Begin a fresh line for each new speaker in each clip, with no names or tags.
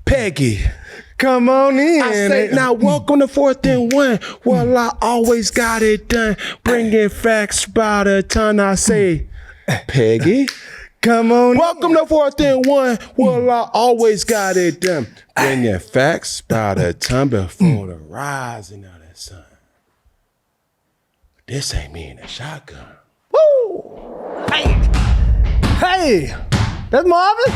Peggy,
come on in.
I say, now welcome to 4th and 1. Well, I always got it done. Bringing facts by the time I say, Peggy,
come on
welcome to 4th and 1. Well, I always got it done. Bringing facts by the time before the rising of the sun. This ain't me in a shotgun.
Woo! Hey, that's Marvin?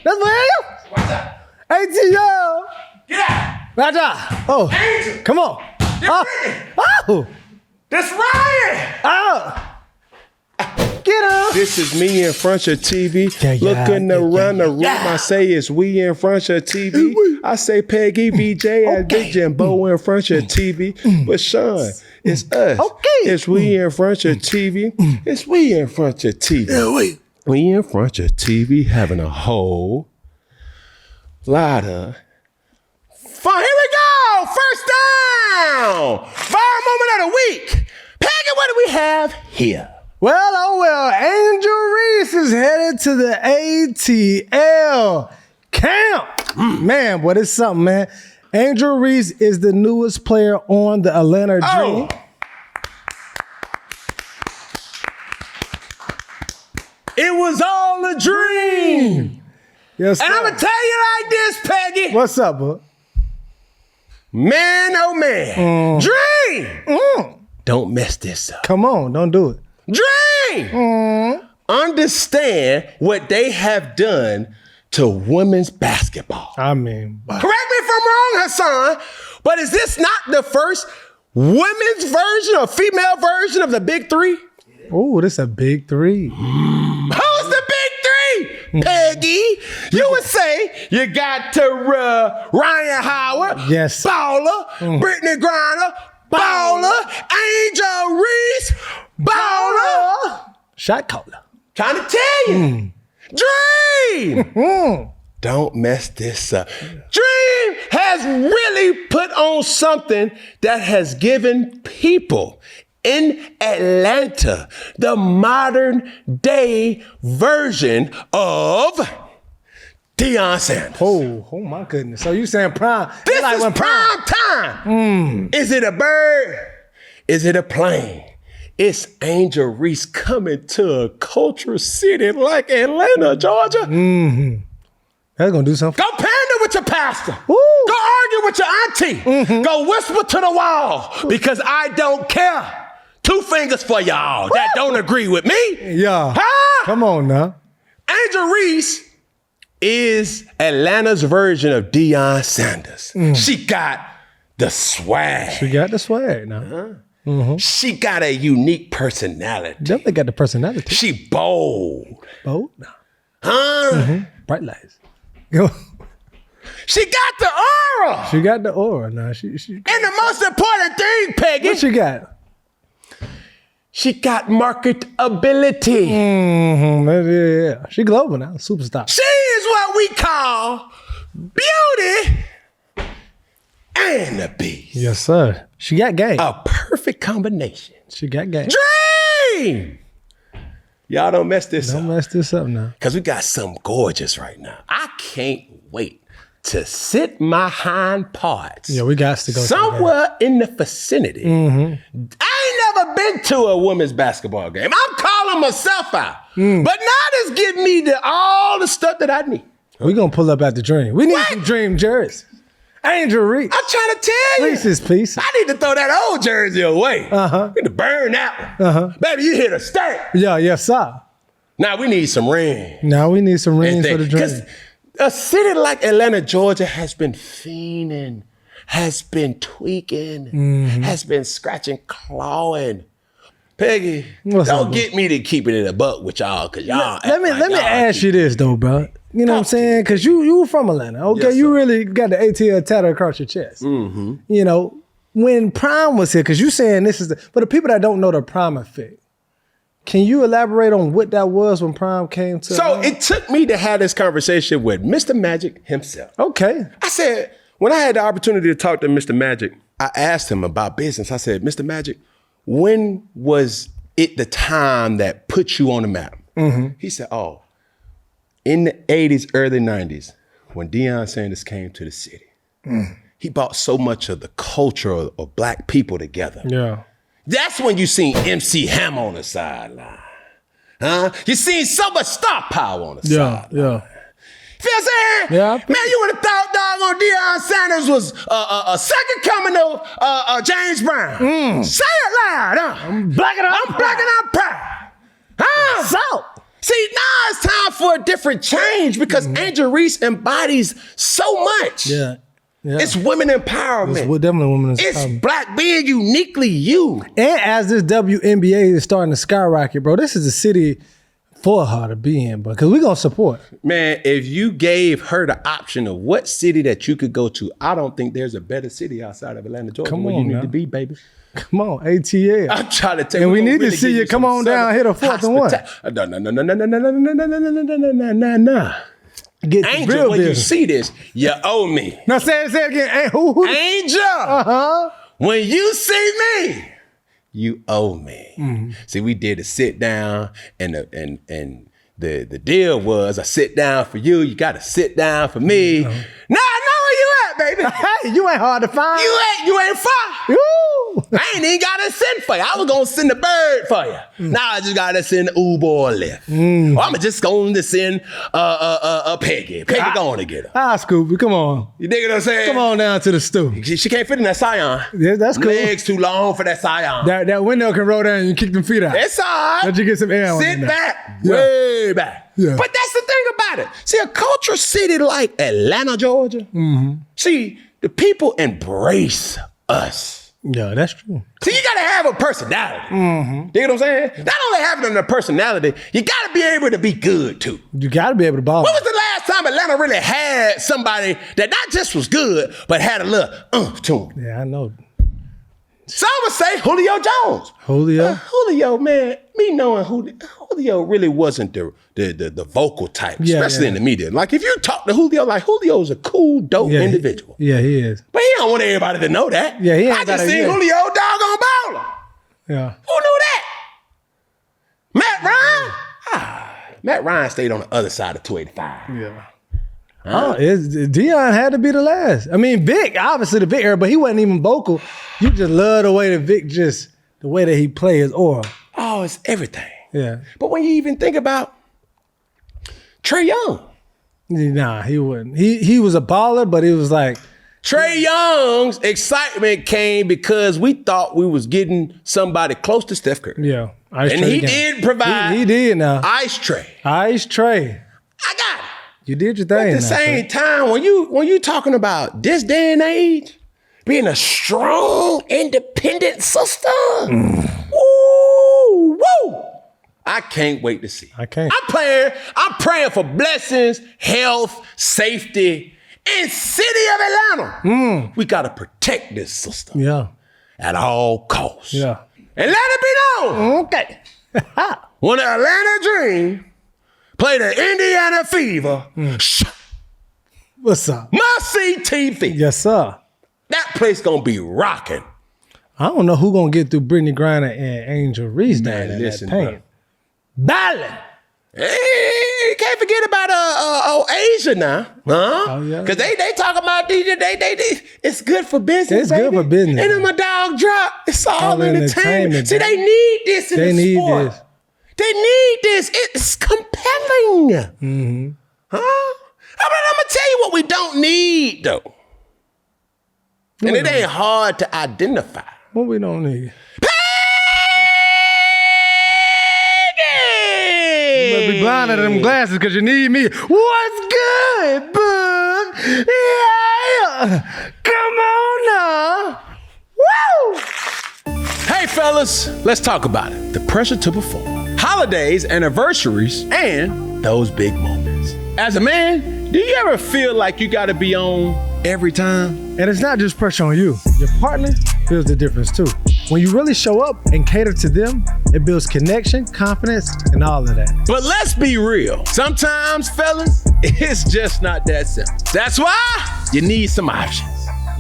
That's William?
What's up?
ATL.
Get out!
Raja. Oh,
Angel.
come on. Oh.
That's Ryan!
Oh. Get up.
This is me in front of TV, looking around the room. I say it's we in front of TV. I say Peggy, VJ, and Big Jimbo in front of TV. But Sean, it's us. It's we in front of TV. It's we in front of TV.
Yeah,
we in front of TV having a whole lot of fun. Here we go. First down. Fire moment of the week. Peggy, what do we have here?
Well, Angel Reese is headed to the ATL camp. Man, what is something, man? Angel Reese is the newest player on the Atlanta Dream.
It was all a dream.
Yes, sir.
And I'm going to tell you like this, Peggy.
What's up, bud?
Man, oh man. Dream. Don't mess this up.
Come on, don't do it.
Dream. Understand what they have done to women's basketball.
I mean, wow.
Correct me if I'm wrong, Hassan, but is this not the first women's version or female version of the Big Three?
Oh, this is a big three.
Who's the Big Three? Peggy, you would say you got to Ryan Howard,
yes,
baller, Brittany Griner, baller, Angel Reese, baller,
shot caller.
Trying to tell you, Dream. Don't mess this up. Dream has really put on something that has given people in Atlanta the modern day version of Deion Sanders.
Oh my goodness. So you saying prime.
This
like
is
when
prime time. Is it a bird? Is it a plane? It's Angel Reese coming to a cultural city like Atlanta, Georgia.
That's gonna do something.
Go pander with your pastor.
Woo.
Go argue with your auntie. Go whisper to the wall because I don't care. 2 fingers for y'all that don't agree with me.
Yeah.
Huh?
Come on now.
Angel Reese is Atlanta's version of Deion Sanders. She got the swag.
She got the swag now.
She got a unique personality.
Definitely got the personality.
She bold.
Bold?
Huh?
Bright lights.
She got the aura.
She got the aura now. She
And the most important thing, Peggy.
What she got?
She got marketability.
Yeah. She global now, superstar.
She is what we call beauty and the beast.
Yes, sir. She got game.
A perfect combination.
She got game.
Dream! Y'all don't mess this up.
Don't mess this up now.
Because we got something gorgeous right now. I can't wait to sit my hind parts.
Yeah, we got to go
somewhere in the vicinity. I ain't never been to a women's basketball game. I'm calling myself out. But now this give me all the stuff that I need.
We're going to pull up at the Dream. We need some Dream jerseys. Angel Reese.
I'm trying to tell you.
Reese's Pieces.
I need to throw that old jersey away. We need to burn that one. Baby, you hit a stank.
Yeah, yes, sir.
Now we need some rain.
Now we need some rings for the Dream.
Because a city like Atlanta, Georgia has been fiending, has been tweaking, has been scratching, clawing. Peggy, don't get me to keep it in a buck with y'all, because y'all.
Let me ask you this though, bro. You know what I'm saying? Because you from Atlanta, okay?
Yes,
you really got the ATL tattoo across your chest. You know, when Prime was here, because you saying this is but the people that don't know the Prime effect, can you elaborate on what that was when Prime came to
Atlanta? It took me to have this conversation with Mr. Magic himself.
Okay.
I said, when I had the opportunity to talk to Mr. Magic, I asked him about business. I said, Mr. Magic, when was it the time that put you on the map? He said, in the 80s, early 90s, when Deion Sanders came to the city, he brought so much of the culture of black people together.
Yeah.
That's when you seen MC Hammer on the sideline. Huh? You seen so much star power on the sideline.
Yeah.
Feel what I'm saying?
Yeah.
Man, you would have thought doggone Deion Sanders was a second coming of James Brown. Say it loud, huh?
I'm blacking out
proud. Huh?
So.
See, now it's time for a different change because Angel Reese embodies so much.
Yeah.
It's women empowerment.
It's definitely women empowerment.
It's black being uniquely you.
And as this WNBA is starting to skyrocket, bro, this is a city for her to be in, because we're going to support.
Man, if you gave her the option of what city that you could go to, I don't think there's a better city outside of Atlanta, Georgia where you need to be, baby.
Come on, ATL.
I'm trying to tell you.
And we need to see you come on down, hit a 4th and 1.
No.
Get
Angel, when you see this, you owe me.
Now say it again. Who?
Angel, when you see me, you owe me. See, we did a sit down, and the deal was a sit down for you. You got to sit down for me. Now I know where you at, baby.
Hey, you ain't hard to find.
You ain't far.
Ooh.
I ain't even got to send for you. I was going to send a bird for you. Now I just got to send Uber or Lyft. Or I'm just going to send a Peggy. Peggy going to get her.
Scoopy, come on.
You dig what I'm saying?
Come on down to the stoop.
She can't fit in that Scion.
Yeah, that's cool.
Legs too long for that Scion.
That window can roll down and you kick them feet out.
It's all right.
Let you get some air on
Sit
there.
back.
Yeah.
Way back.
Yeah.
But that's the thing about it. See, a culture city like Atlanta, Georgia, see, the people embrace us.
Yeah, that's true.
See, you gotta have a personality. You know what I'm saying? Not only having a personality, you gotta be able to be good too.
You gotta be able to ball.
When was the last time Atlanta really had somebody that not just was good, but had a little to him?
Yeah, I know.
Some would say Julio Jones.
Julio?
Julio, man, me knowing Julio really wasn't the vocal type, especially in the media. Like if you talk to Julio, like Julio's a cool, dope individual.
He is.
But he don't want everybody to know that.
Yeah, he ain't
I just seen Julio doggone baller.
Yeah.
Who knew that? Matt Ryan? Matt Ryan stayed on the other side of 285.
Yeah. Deion had to be the last. I mean, Vic, obviously the Vic era, but he wasn't even vocal. You just love the way that Vic the way that he plays his aura.
Oh, it's everything.
Yeah.
But when you even think about Trae Young.
Nah, he wouldn't. He was a baller, but it was like.
Trae Young's excitement came because we thought we was getting somebody close to Steph Curry.
Yeah.
And he did provide.
He did now.
Ice Trae.
I got it. You did your thing.
At the same time, when you talking about this day and age, being a strong, independent sister, woo, I can't wait to see.
I can't.
I'm praying for blessings, health, safety, and city of Atlanta. We gotta protect this sister.
Yeah.
At all costs.
Yeah.
And let it be known.
Okay.
When the Atlanta Dream play the Indiana Fever,
What's up?
must see TV.
Yes, sir.
That place gonna be rocking.
I don't know who gonna get through Brittany Griner and Angel Reese down in that paint. Ballin'.
Hey, you can't forget about Asia now, huh?
Oh, yeah.
Cause they talk about DJ. They it's good for business.
It's good for business.
And then my dog drop. It's all entertainment. See,
baby.
they need this in the sport.
This.
They need this. It's compelling. Huh? I'm gonna tell you what we don't need though. And it ain't hard to identify.
What we don't need? You must be blind out of them glasses because you need me. What's good, bud? Yeah. Come on now. Woo!
Hey fellas, let's talk about it. The pressure to perform. Holidays, anniversaries, and those big moments. As a man, do you ever feel like you gotta be on every time?
And it's not just pressure on you. Your partner feels the difference too. When you really show up and cater to them, it builds connection, confidence, and all of that.
But let's be real. Sometimes, fellas, it's just not that simple. That's why you need some options.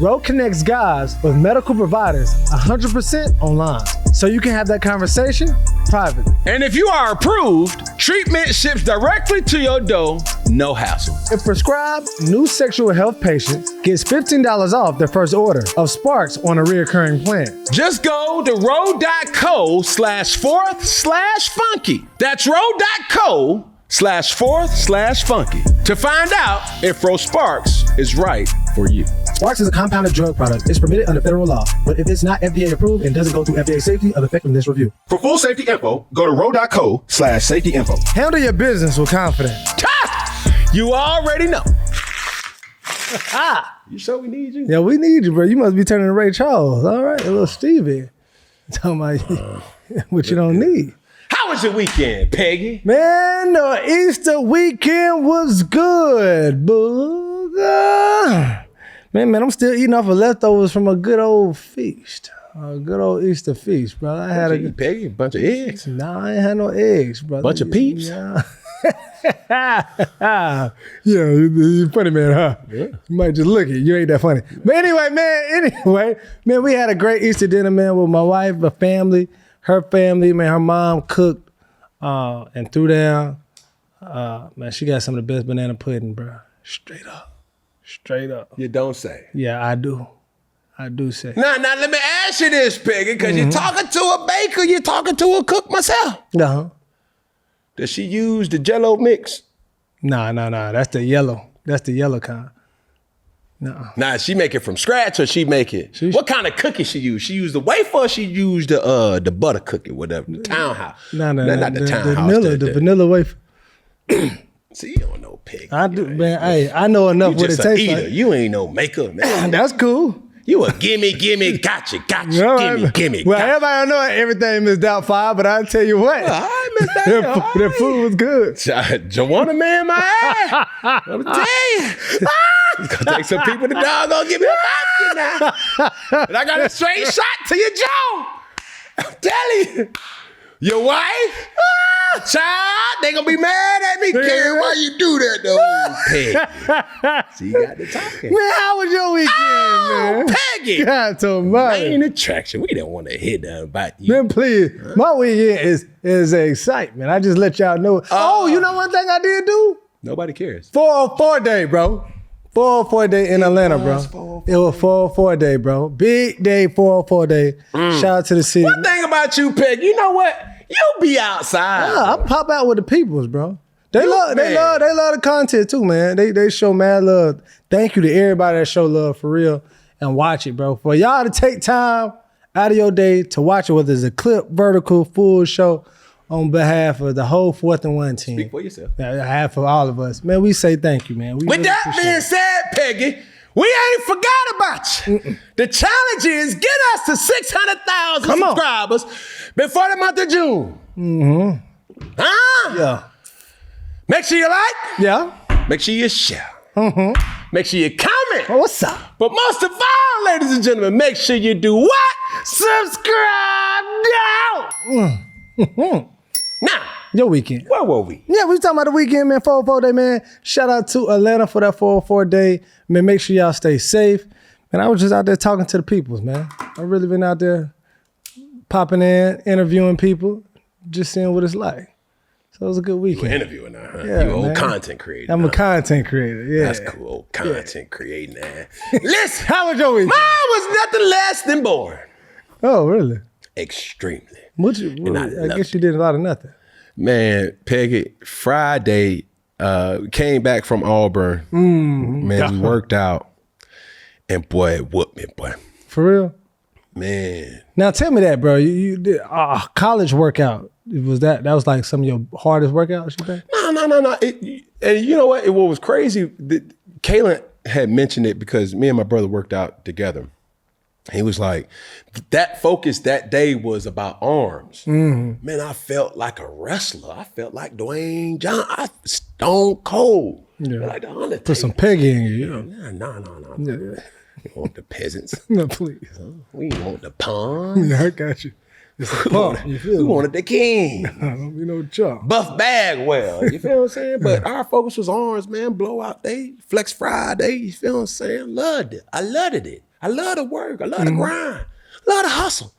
Road connects guys with medical providers 100% online. So you can have that conversation privately.
And if you are approved, treatment ships directly to your door, no hassle.
If prescribed, new sexual health patients gets $15 off their first order of Sparks on a reoccurring plan.
Just go to ro.co/4th/funky. That's ro.co/4th/funky to find out if Ro Sparks is right for you.
Sparks is a compounded drug product. It's permitted under federal law, but if it's not FDA approved and doesn't go through FDA safety of effectiveness review.
For full safety info, go to ro.co/safety info.
Handle your business with confidence.
You already know. You sure we need you?
Yeah, we need you, bro. You must be turning to Ray Charles. All right, a little Stevie. Talking about what you don't need.
How was your weekend, Peggy?
Man, the Easter weekend was good, booga. Man, I'm still eating off of leftovers from a good old feast. A good old Easter feast, bro. I had a
Peggy, a bunch of eggs.
Nah, I ain't had no eggs, brother.
Bunch of peeps.
Yeah. Yeah, you funny, man, huh? Yeah. You might just look at it. You ain't that funny. But anyway, man, we had a great Easter dinner, man, with my wife, my family, her family, man. Her mom cooked and threw down. Man, she got some of the best banana pudding, bro. Straight up.
You don't say.
Yeah, I do say.
Now, let me ask you this, Peggy, because you're talking to a baker, you're talking to a cook myself.
Uh-huh.
Does she use the Jell-O mix?
Nah. That's the yellow. That's the yellow kind. No.
Nah, she make it from scratch or she make it? What kind of cookie she use? She use the wafer or she use the butter cookie, whatever, the townhouse?
No,
not the townhouse.
The vanilla wafer.
See, you don't know Peggy.
I do, man. Hey, I know enough what it tastes like.
You ain't no maker, man.
That's cool.
You a gimme, gotcha, gimme.
Well, everybody know everything Miss Doubtfire, but I'll tell you what.
I miss that.
That food was good.
Joanna, man, my ass. I'm tell you. It's gonna take some people to doggone give me a basket now. But I got a straight shot to your jaw. I'm telling you. Your wife? Child, they gonna be mad at me, Karen. Why you do that, though? Peggy. See, you got the talking.
Man, how was your weekend, man?
Peggy.
God almighty.
Main attraction. We don't want to hear nothing about you.
Man, please. My weekend is excitement. I just let y'all know. You know one thing I did do?
Nobody cares.
404 day, bro. 404 day in Atlanta, bro. It was 404 day, bro. Big day, 404 day. Shout out to the city.
One thing about you, Peg, you know what? You be outside.
Yeah, I pop out with the peoples, bro. They love the content too, man. They show mad love. Thank you to everybody that show love for real and watch it, bro. For y'all to take time out of your day to watch it, whether it's a clip, vertical, full show, on behalf of the whole 4th and 1 team.
Speak for yourself.
On behalf of all of us. Man, we say thank you, man.
With really that being said, Peggy, we ain't forgot about you. The challenge is get us to 600,000 subscribers before the month of June.
Mm-hmm.
Huh?
Yeah.
Make sure you like.
Yeah.
Make sure you share.
Mm-hmm.
Make sure you comment.
Oh, what's up?
But most of all, ladies and gentlemen, make sure you do what? Subscribe now. Now,
your weekend.
Where were we?
Yeah, we was talking about the weekend, man. 404 day, man. Shout out to Atlanta for that 404 day. Man, make sure y'all stay safe. Man, I was just out there talking to the peoples, man. I've really been out there popping in, interviewing people, just seeing what it's like. So it was a good weekend.
You interviewing now, huh?
Yeah,
you old
man.
Content creator.
I'm a content creator, yeah.
That's cool, old content creating, man. Listen,
how was your weekend?
Mine was nothing less than boring.
Oh, really?
Extremely.
I guess you did a lot of nothing.
Man, Peggy, Friday, came back from Auburn. Man, we worked out. And boy, it whooped me, boy.
For real?
Man.
Now tell me that, bro. You did college workout. That was like some of your hardest workouts, you think?
No. And you know what? What was crazy, Kaylin had mentioned it because me and my brother worked out together. He was like, that focus that day was about arms. Mm-hmm. Man, I felt like a wrestler. I felt like Dwayne Johnson. Stone cold.
Yeah.
Like the Undertaker.
Put some Peggy in you.
No.
Yeah.
We want the peasants.
No, please.
We want the pawns.
Yeah, I got you. It's a pump.
We wanted the king.
Don't be no chump.
Buff Bagwell. You feel what I'm saying? But our focus was arms, man. Blowout day, Flex Friday. You feel what I'm saying? Loved it. I loved it. I love the work. I love the grind. I love the hustle.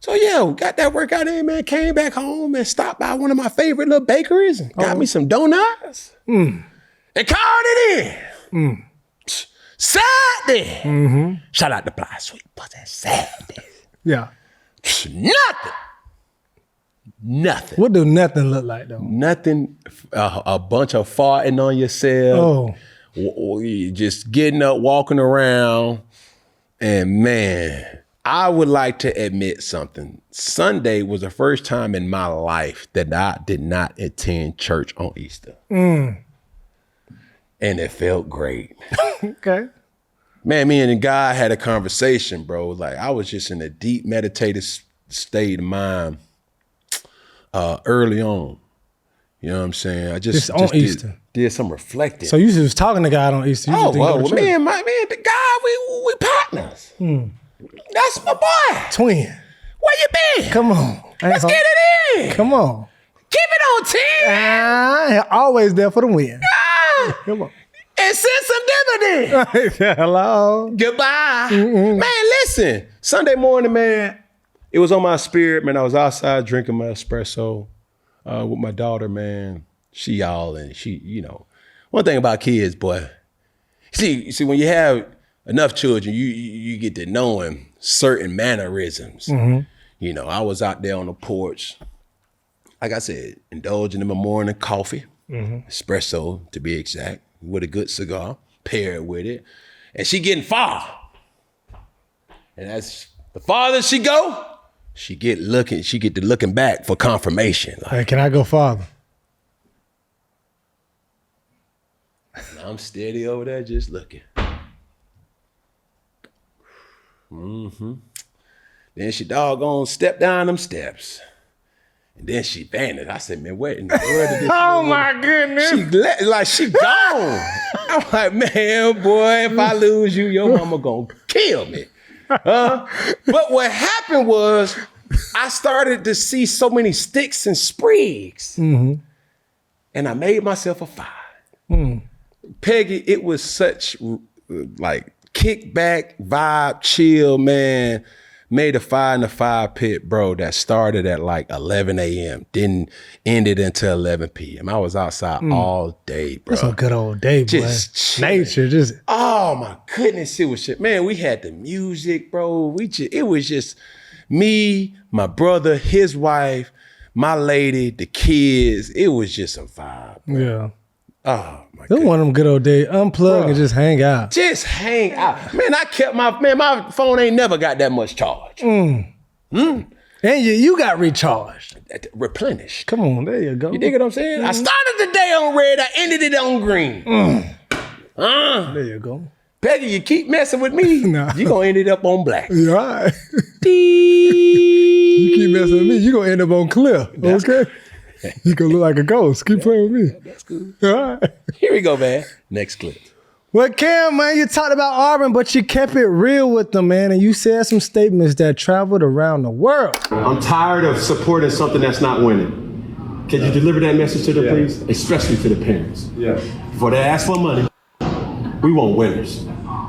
So yeah, got that workout in, man. Came back home and stopped by one of my favorite little bakeries and got me some donuts. And called it in. Saturday. Shout out to Fly Sweet Pussy. Saturday.
Yeah.
Nothing.
What do nothing look like though?
Nothing. A bunch of farting on yourself. Just getting up, walking around. And man, I would like to admit something. Sunday was the first time in my life that I did not attend church on Easter. And it felt great.
Okay.
Man, me and God had a conversation, bro. Like I was just in a deep meditative state of mind early on. You know what I'm saying? I just
Easter.
Did some reflecting.
So you was talking to God on Easter.
Me and God, we partners. That's my boy.
Twin.
Where you been?
Come on.
Let's get it in.
Come on.
Keep it on 10.
Always there for the win. Come on.
And send some dividends.
Hello.
Goodbye. Man, listen. Sunday morning, man, it was on my spirit, man. I was outside drinking my espresso with my daughter, man. She one thing about kids, boy. See, when you have enough children, you get to knowing certain mannerisms. You know, I was out there on the porch, like I said, indulging in my morning coffee, espresso to be exact, with a good cigar, paired with it. And she getting far. And as the farther she go, she get to looking back for confirmation. Like,
hey, can I go farther?
I'm steady over there just looking. Then she doggone stepped down them steps. And then she vanished. I said, man, where in the world did this
Oh my goodness.
She gone. I'm like, man, boy, if I lose you, your mama gonna kill me. But what happened was I started to see so many sticks and sprigs. And I made myself a fire. Peggy, it was such like kickback vibe, chill, man. Made a fire in the fire pit, bro, that started at like 11 a.m. Didn't end it until 11 p.m. I was outside all day, bro.
That's a good old day, boy.
Just
nature, just.
Oh my goodness, it was shit. Man, we had the music, bro. It was just me, my brother, his wife, my lady, the kids. It was just a vibe, bro.
Yeah.
Oh my
God. One of them good old days. Unplug and just hang out.
Just hang out. Man, I kept my phone ain't never got that much charge.
And you got recharged.
Replenished.
Come on, there you go.
You dig what I'm saying? I started the day on red, I ended it on green.
There you go.
Peggy, you keep messing with me,
Nah.
you gonna end it up on black.
You're right. You keep messing with me, you gonna end up on clear. Okay? You gonna look like a ghost. Keep playing with me.
That's good.
All right.
Here we go, man. Next clip.
Well, Cam, man, you talked about Auburn, but you kept it real with them, man, and you said some statements that traveled around the world.
I'm tired of supporting something that's not winning. Can you deliver that message to them, please? Especially to the parents.
Yeah.
Before they ask for money, we want winners.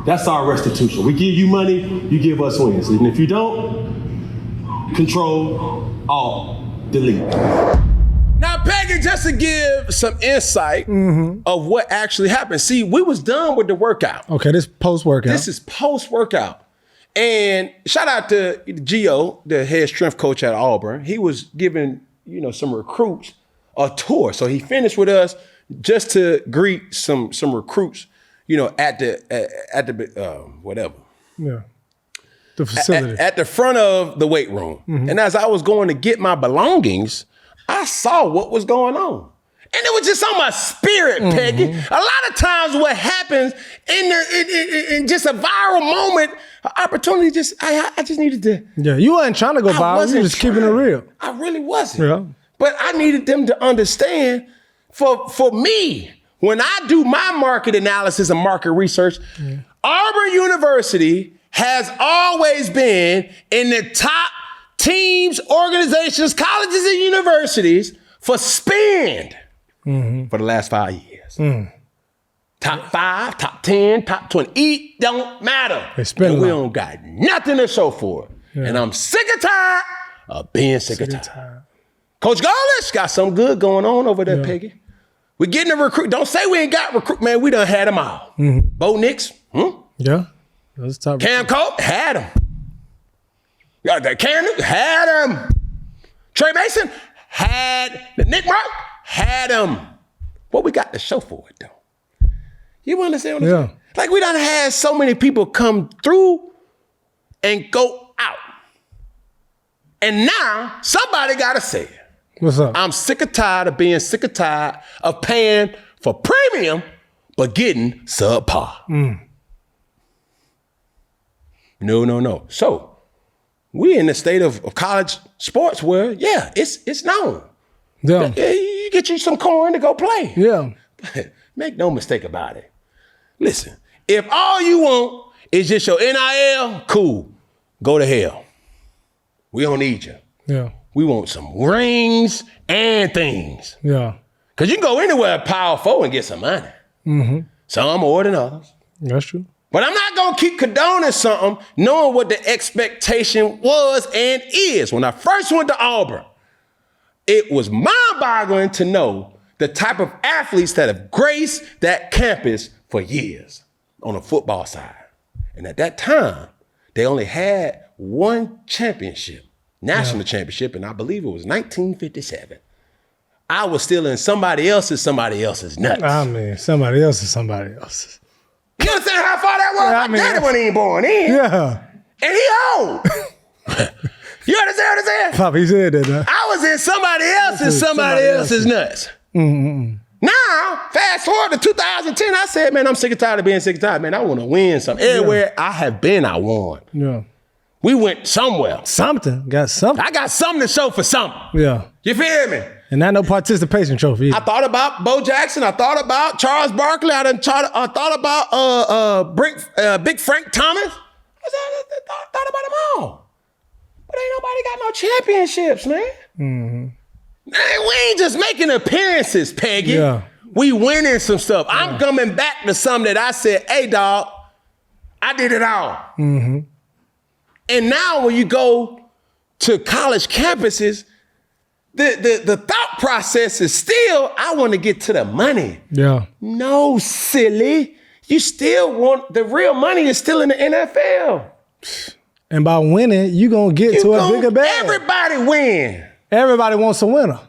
That's our restitution. We give you money, you give us wins. And if you don't, control, alt, delete. Now, Peggy, just to give some insight of what actually happened. See, we was done with the workout.
Okay, this post-workout.
This is post-workout. And shout out to Gio, the head strength coach at Auburn. He was giving, some recruits a tour. So he finished with us just to greet some recruits, at the whatever.
Yeah. The facility.
At the front of the weight room. And as I was going to get my belongings, I saw what was going on. And it was just on my spirit, Peggy. A lot of times what happens in just a viral moment, opportunity I just needed to.
Yeah, you wasn't trying to go viral. You were just keeping it real.
I really wasn't.
Yeah.
But I needed them to understand for me, when I do my market analysis and market research, Auburn University has always been in the top teams, organizations, colleges, and universities for spend for the last 5 years. Top 5, top 10, top 20. It don't matter.
They spend
and
a
we
lot.
don't got nothing to show for it. Yeah. And I'm sick and tired of being sick of tired. Coach Garlish got something good going on over there, Peggy. We getting a recruit. Don't say we ain't got recruit, man. We done had them all. Bo Nix,
Yeah. That's top.
Cam Colt, had him. Cam had him. Trey Mason, had. Nick Mark, had him. What we got to show for it, though? You understand what I'm saying? Like, we done had so many people come through and go out. And now, somebody got to say it.
What's up?
I'm sick of tired of being sick of tired of paying for premium, but getting subpar. No. So, we in the state of college sports where, it's known.
Yeah.
You get you some coin to go play.
Yeah.
But make no mistake about it. Listen, if all you want is just your NIL, cool. Go to hell. We don't need you.
Yeah.
We want some rings and things.
Yeah.
Because you can go anywhere at Power 4 and get some money. Some more than others.
That's true.
But I'm not going to keep condoning something knowing what the expectation was and is. When I first went to Auburn, it was mind-boggling to know the type of athletes that have graced that campus for years on the football side. And at that time, they only had one championship, national championship, and I believe it was 1957. I was still in somebody else's nuts.
I mean, somebody else's.
You understand how far that was?
Yeah,
My daddy wasn't even born in.
Yeah.
And he old. You understand what I'm saying?
Papa, said that. Huh?
I was in somebody else's nuts. Now, fast forward to 2010, I said, man, I'm sick and tired of being sick and tired. Man, I want to win something. Everywhere I have been, I won.
Yeah.
We went somewhere.
Something. Got something.
I got something to show for something.
Yeah.
You feel me?
And not no participation trophy either.
I thought about Bo Jackson. I thought about Charles Barkley. I thought about Big Frank Thomas. I thought about them all. But ain't nobody got no championships, man. Man, we ain't just making appearances, Peggy.
Yeah.
We winning some stuff. I'm coming back to something that I said, hey, dog, I did it all. And now when you go to college campuses, the thought process is still, I want to get to the money.
Yeah.
No, silly. You still want, the real money is still in the NFL.
And by winning, you going to get to a bigger bag.
Everybody win.
Everybody wants a winner.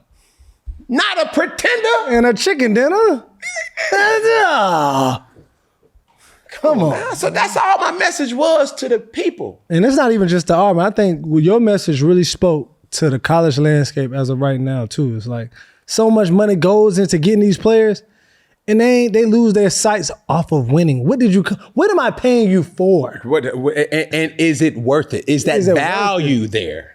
Not a pretender.
And a chicken dinner. Come on.
So that's all my message was to the people.
And it's not even just the Auburn. I think your message really spoke to the college landscape as of right now, too. It's like so much money goes into getting these players, and they lose their sights off of winning. What am I paying you for?
And is it worth it? Is that value there?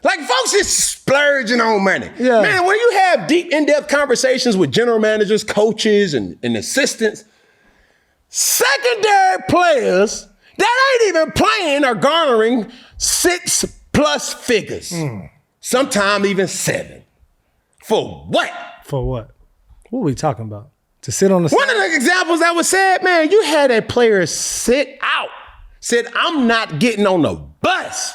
Like, folks is splurging on money.
Yeah.
Man, when you have deep, in-depth conversations with general managers, coaches, and assistants, secondary players that ain't even playing are garnering 6+ figures. Sometimes even 7. For what?
For what? What are we talking about? To sit on the
One of the examples that was said, man, you had a player sit out, said, I'm not getting on the bus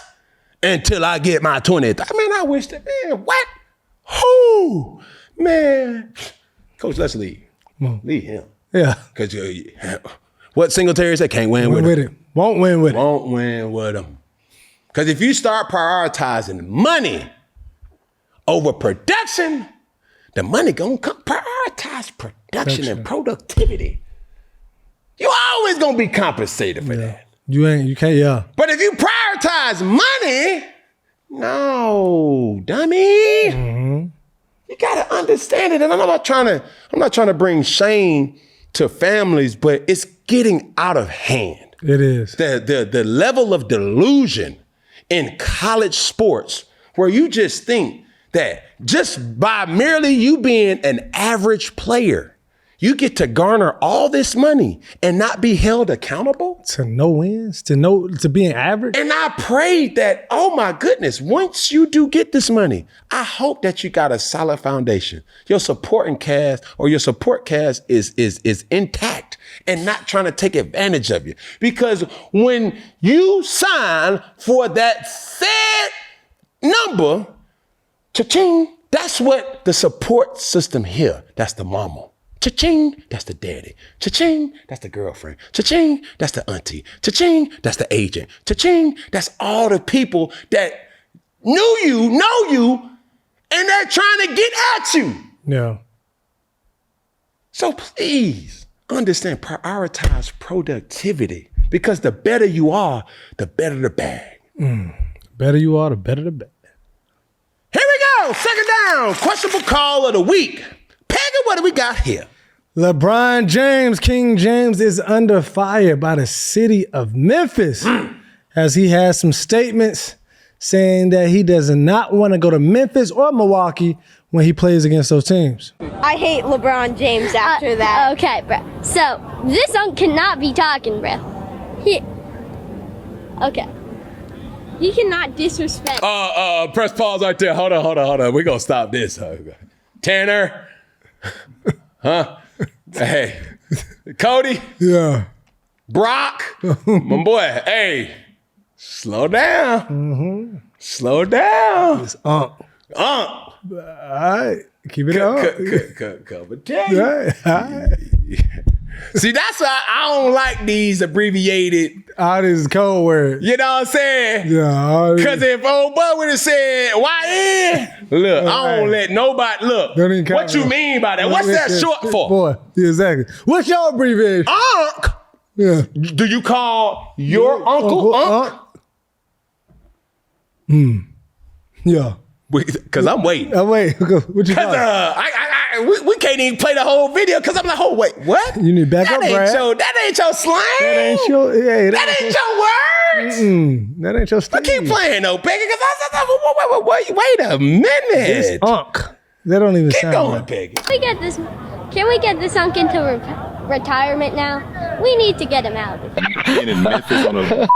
until I get my 20th. I mean, I wish that, man, what? Who? Man. Coach, let's leave. Leave him.
Yeah.
Because what Singletary said, can't win with him.
Won't win with it.
Won't win with him. Because if you start prioritizing money over production, the money gonna come. Prioritize production and productivity. You always gonna be compensated for that.
You can't, yeah.
But if you prioritize money, no, dummy. You gotta understand it. And I'm not trying to bring shame to families, but it's getting out of hand.
It is.
The level of delusion in college sports where you just think that just by merely you being an average player, you get to garner all this money and not be held accountable?
To no wins, to being average.
And I prayed that, oh my goodness, once you do get this money, I hope that you got a solid foundation. Your supporting cast or your support cast is intact and not trying to take advantage of you. Because when you sign for that Fed number, cha-ching, that's what the support system here. That's the mama. Cha-ching, that's the daddy. Cha-ching, that's the girlfriend. Cha-ching, that's the auntie. Cha-ching, that's the agent. Cha-ching, that's all the people that knew you, know you, and they're trying to get at you.
Yeah.
So please understand, prioritize productivity, because the better you are, the better the bag.
Better you are, the better the bag.
Here we go, second down, questionable call of the week. Peggy, what do we got here?
LeBron James, King James, is under fire by the city of Memphis as he has some statements saying that he does not want to go to Memphis or Milwaukee when he plays against those teams.
I hate LeBron James after that.
Okay, bro. So, this cannot be talking, bro. Okay. He cannot disrespect.
Press pause right there. Hold on. We're gonna stop this. Tanner. Huh? Hey. Cody.
Yeah.
Brock. My boy. Hey. Slow down. Slow down.
It's All right. Keep it on.
Cover J.
All right.
See, that's why I don't like these abbreviated.
All these code words.
You know what I'm saying?
Yeah.
Because if old boy would have said YN, look, I don't let nobody look.
Don't even
What you mean by that? What's that short for?
Boy, yeah, exactly. What's your abbreviation?
Unc.
Yeah.
Do you call your uncle Unc?
Yeah.
Because I'm waiting.
Wait. What you
Because we can't even play the whole video because I'm like, oh, wait, what?
You need back up, Brad.
That ain't your slang.
That ain't your, yeah,
That ain't your words.
That ain't your
But
style.
keep playing though, Peggy, because wait a minute.
It's Unc. That don't even
Keep
sound
going,
right.
Peggy.
Can we get this unk into retirement now? We need to get him out of here.
Being in Memphis on a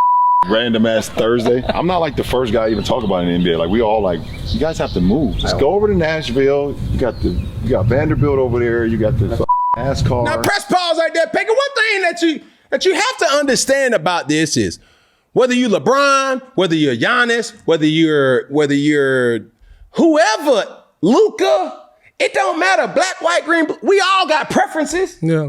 random ass Thursday. I'm not like the first guy to even talk about it in the NBA. Like we all like, you guys have to move. Just go over to Nashville. You got Vanderbilt over there. You got the NASCAR.
Now press pause right there, Peggy. One thing that you have to understand about this is whether you LeBron, whether you're Giannis, whether you're whoever, Luka, it don't matter. Black, white, green, blue, we all got preferences.
Yeah.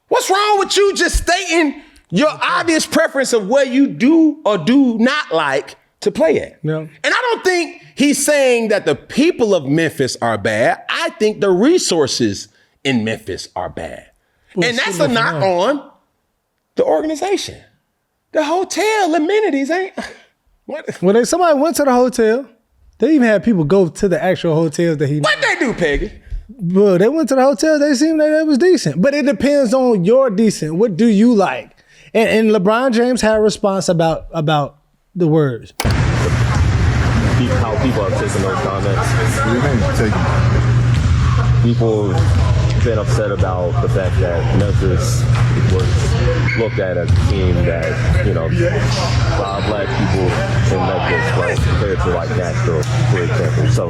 What's wrong with you just stating your obvious preference of where you do or do not like to play at?
Yeah.
And I don't think he's saying that the people of Memphis are bad. I think the resources in Memphis are bad.
Well,
and that's a knock on the organization. The hotel amenities ain't. What?
Well, somebody went to the hotel. They even had people go to the actual hotels that he.
What they do, Peggy?
Well, they went to the hotel. They seemed like that was decent. But it depends on your decent. What do you like? And LeBron James had a response about the words.
How people have taken those comments. People have been upset about the fact that Memphis was looked at as a team that, you know, a lot of black people in Memphis, like compared to like Nashville, for example. So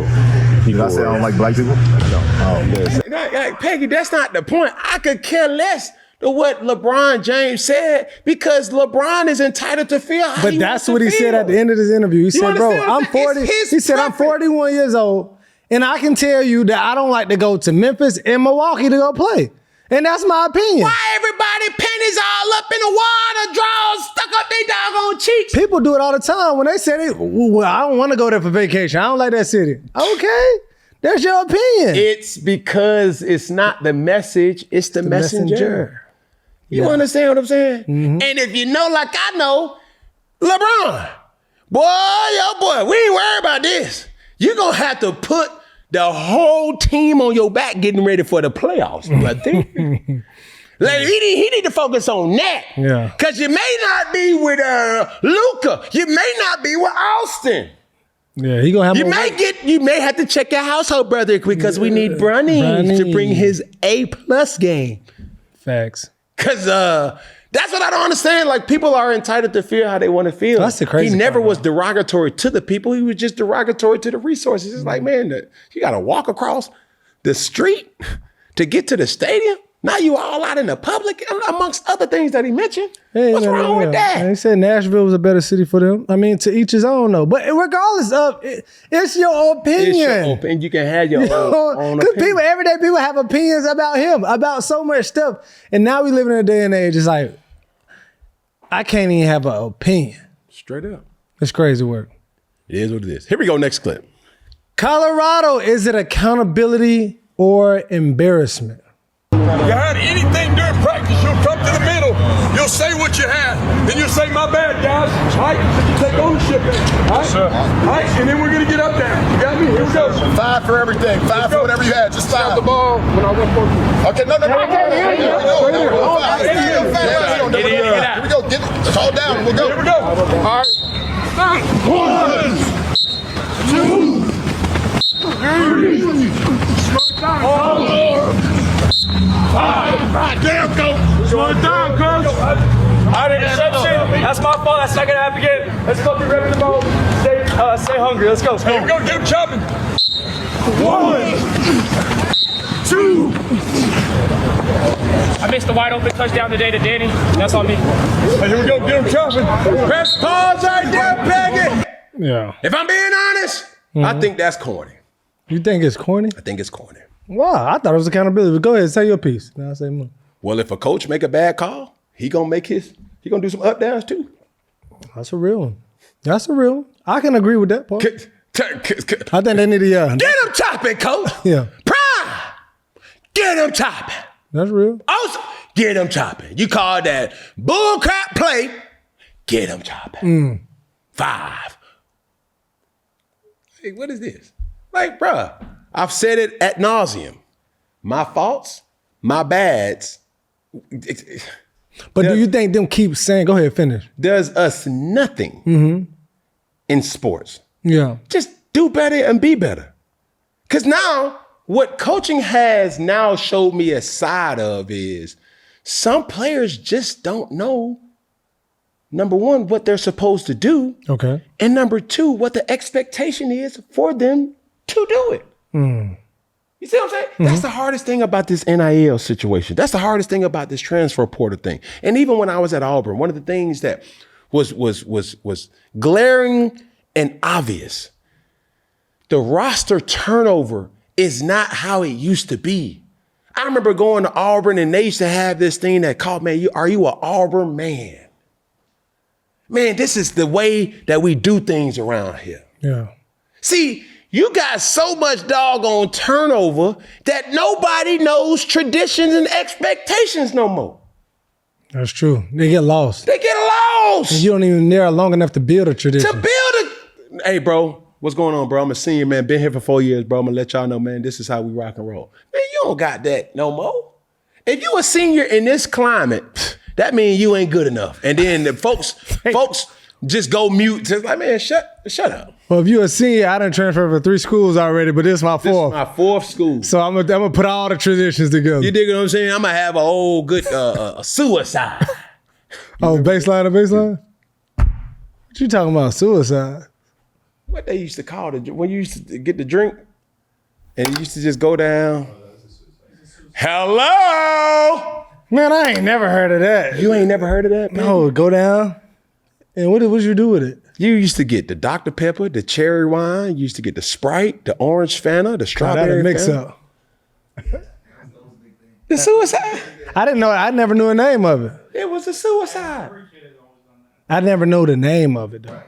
people.
Did I say I don't like black people?
No.
Peggy, that's not the point. I could care less to what LeBron James said because LeBron is entitled to feel how
But
he
that's
wants to
what he
feel.
said at the end of this interview. He said, bro,
understand what
I'm
I'm saying?
40.
It's his
He said, I'm
preference.
41 years old, and I can tell you that I don't like to go to Memphis and Milwaukee to go play. And that's my opinion.
Why everybody pennies all up in the water, draws stuck up their doggone cheeks?
People do it all the time when they say, well, I don't want to go there for vacation. I don't like that city. Okay. That's your opinion.
It's because it's not the message, it's the messenger. You
Yeah.
understand what I'm saying? Mm-hmm. And if you know like I know, LeBron, boy, we ain't worried about this. You're going to have to put the whole team on your back getting ready for the playoffs, brother. Like, he need to focus on that.
Yeah.
Because you may not be with Luka. You may not be with Austin.
Yeah, he gonna have
You may have to check your household, brother, because we need Bronny to bring his A+ game.
Facts.
Cause that's what I don't understand. Like, people are entitled to feel how they want to feel.
That's the crazy
He never
part,
was derogatory to the people. He was just derogatory to the resources. It's like, man, you got to walk across the street to get to the stadium. Now you all out in the public, amongst other things that he mentioned.
Hey,
What's
man,
wrong with that?
And he said Nashville was a better city for them. I mean, to each his own, though. But regardless of, it's your opinion.
It's your opinion. You can have your own
Because
opinion.
everyday people have opinions about him, about so much stuff. And now we live in a day and age, it's like, I can't even have an opinion.
Straight up.
It's crazy work.
It is what it is. Here we go, next clip.
Colorado, is it accountability or embarrassment?
You had anything during practice, you'll come to the middle. You'll say what you had. Then you'll say, my bad, guys. All right? You take ownership of it. All right? All right? And then we're going to get up there. You got me? Here we go.
5 for everything. 5 for whatever you had. Just 5.
The ball when I went for you.
Okay, no. Here we go. Get it. Call down. We'll go.
Here we go. All right. 1, 2, 3. Damn, coach. Slow it down, coach. All right, interception. That's my fault. That's not going to happen again. Let's go through repping the ball. Stay hungry. Let's go. Here we go. Get him chopping. 1, 2.
I missed the wide open touchdown today to Danny. That's on me.
Hey, here we go. Get him chopping.
Press pause right there, Peggy.
Yeah.
If I'm being honest, I think that's corny.
You think it's corny?
I think it's corny.
Wow, I thought it was accountability. But go ahead, say your piece. Now I'll say more.
Well, if a coach make a bad call, he gonna do some up downs too.
That's a real one. That's a real one. I can agree with that part. I think they need to,
Get him chopping, coach.
Yeah.
Prime. Get him chopping.
That's real.
Also, get him chopping. You call that bull crap play. Get him chopping. 5. Hey, what is this? Like, bruh, I've said it ad nauseum. My faults, my bads.
But do you think them keep saying, go ahead, finish.
Does us nothing in sports.
Yeah.
Just do better and be better. Because now, what coaching has now showed me a side of is some players just don't know, number one, what they're supposed to do.
Okay.
And number 2, what the expectation is for them to do it. You see what I'm saying? That's the hardest thing about this NIL situation. That's the hardest thing about this transfer portal thing. And even when I was at Auburn, one of the things that was glaring and obvious, the roster turnover is not how it used to be. I remember going to Auburn and they used to have this thing that called, man, are you an Auburn man? Man, this is the way that we do things around here.
Yeah.
See, you got so much doggone turnover that nobody knows traditions and expectations no more.
That's true. They get lost.
They get lost.
And you don't even there long enough to build a tradition.
Hey, bro, what's going on, bro? I'm a senior, man. Been here for 4 years, bro. I'm gonna let y'all know, man, this is how we rock and roll. Man, you don't got that no more. If you a senior in this climate, that means you ain't good enough. And then the folks just go mute. Just like, man, shut up.
Well, if you're a senior, I done transferred for 3 schools already, but this is my 4th.
This is my 4th school.
So I'm gonna put all the traditions together.
You dig what I'm saying? I'm gonna have a whole good suicide.
Oh, baseline to baseline? What you talking about, suicide?
What they used to call it, when you used to get the drink and you used to just go down. Hello?
Man, I ain't never heard of that.
You ain't never heard of that, man?
No, go down. And what did you do with it?
You used to get the Dr. Pepper, the cherry wine. You used to get the Sprite, the orange Fanta, the strawberry
mix
Fanta.
up.
The suicide.
I didn't know. I never knew the name of it.
It was a suicide.
I never know the name of it though.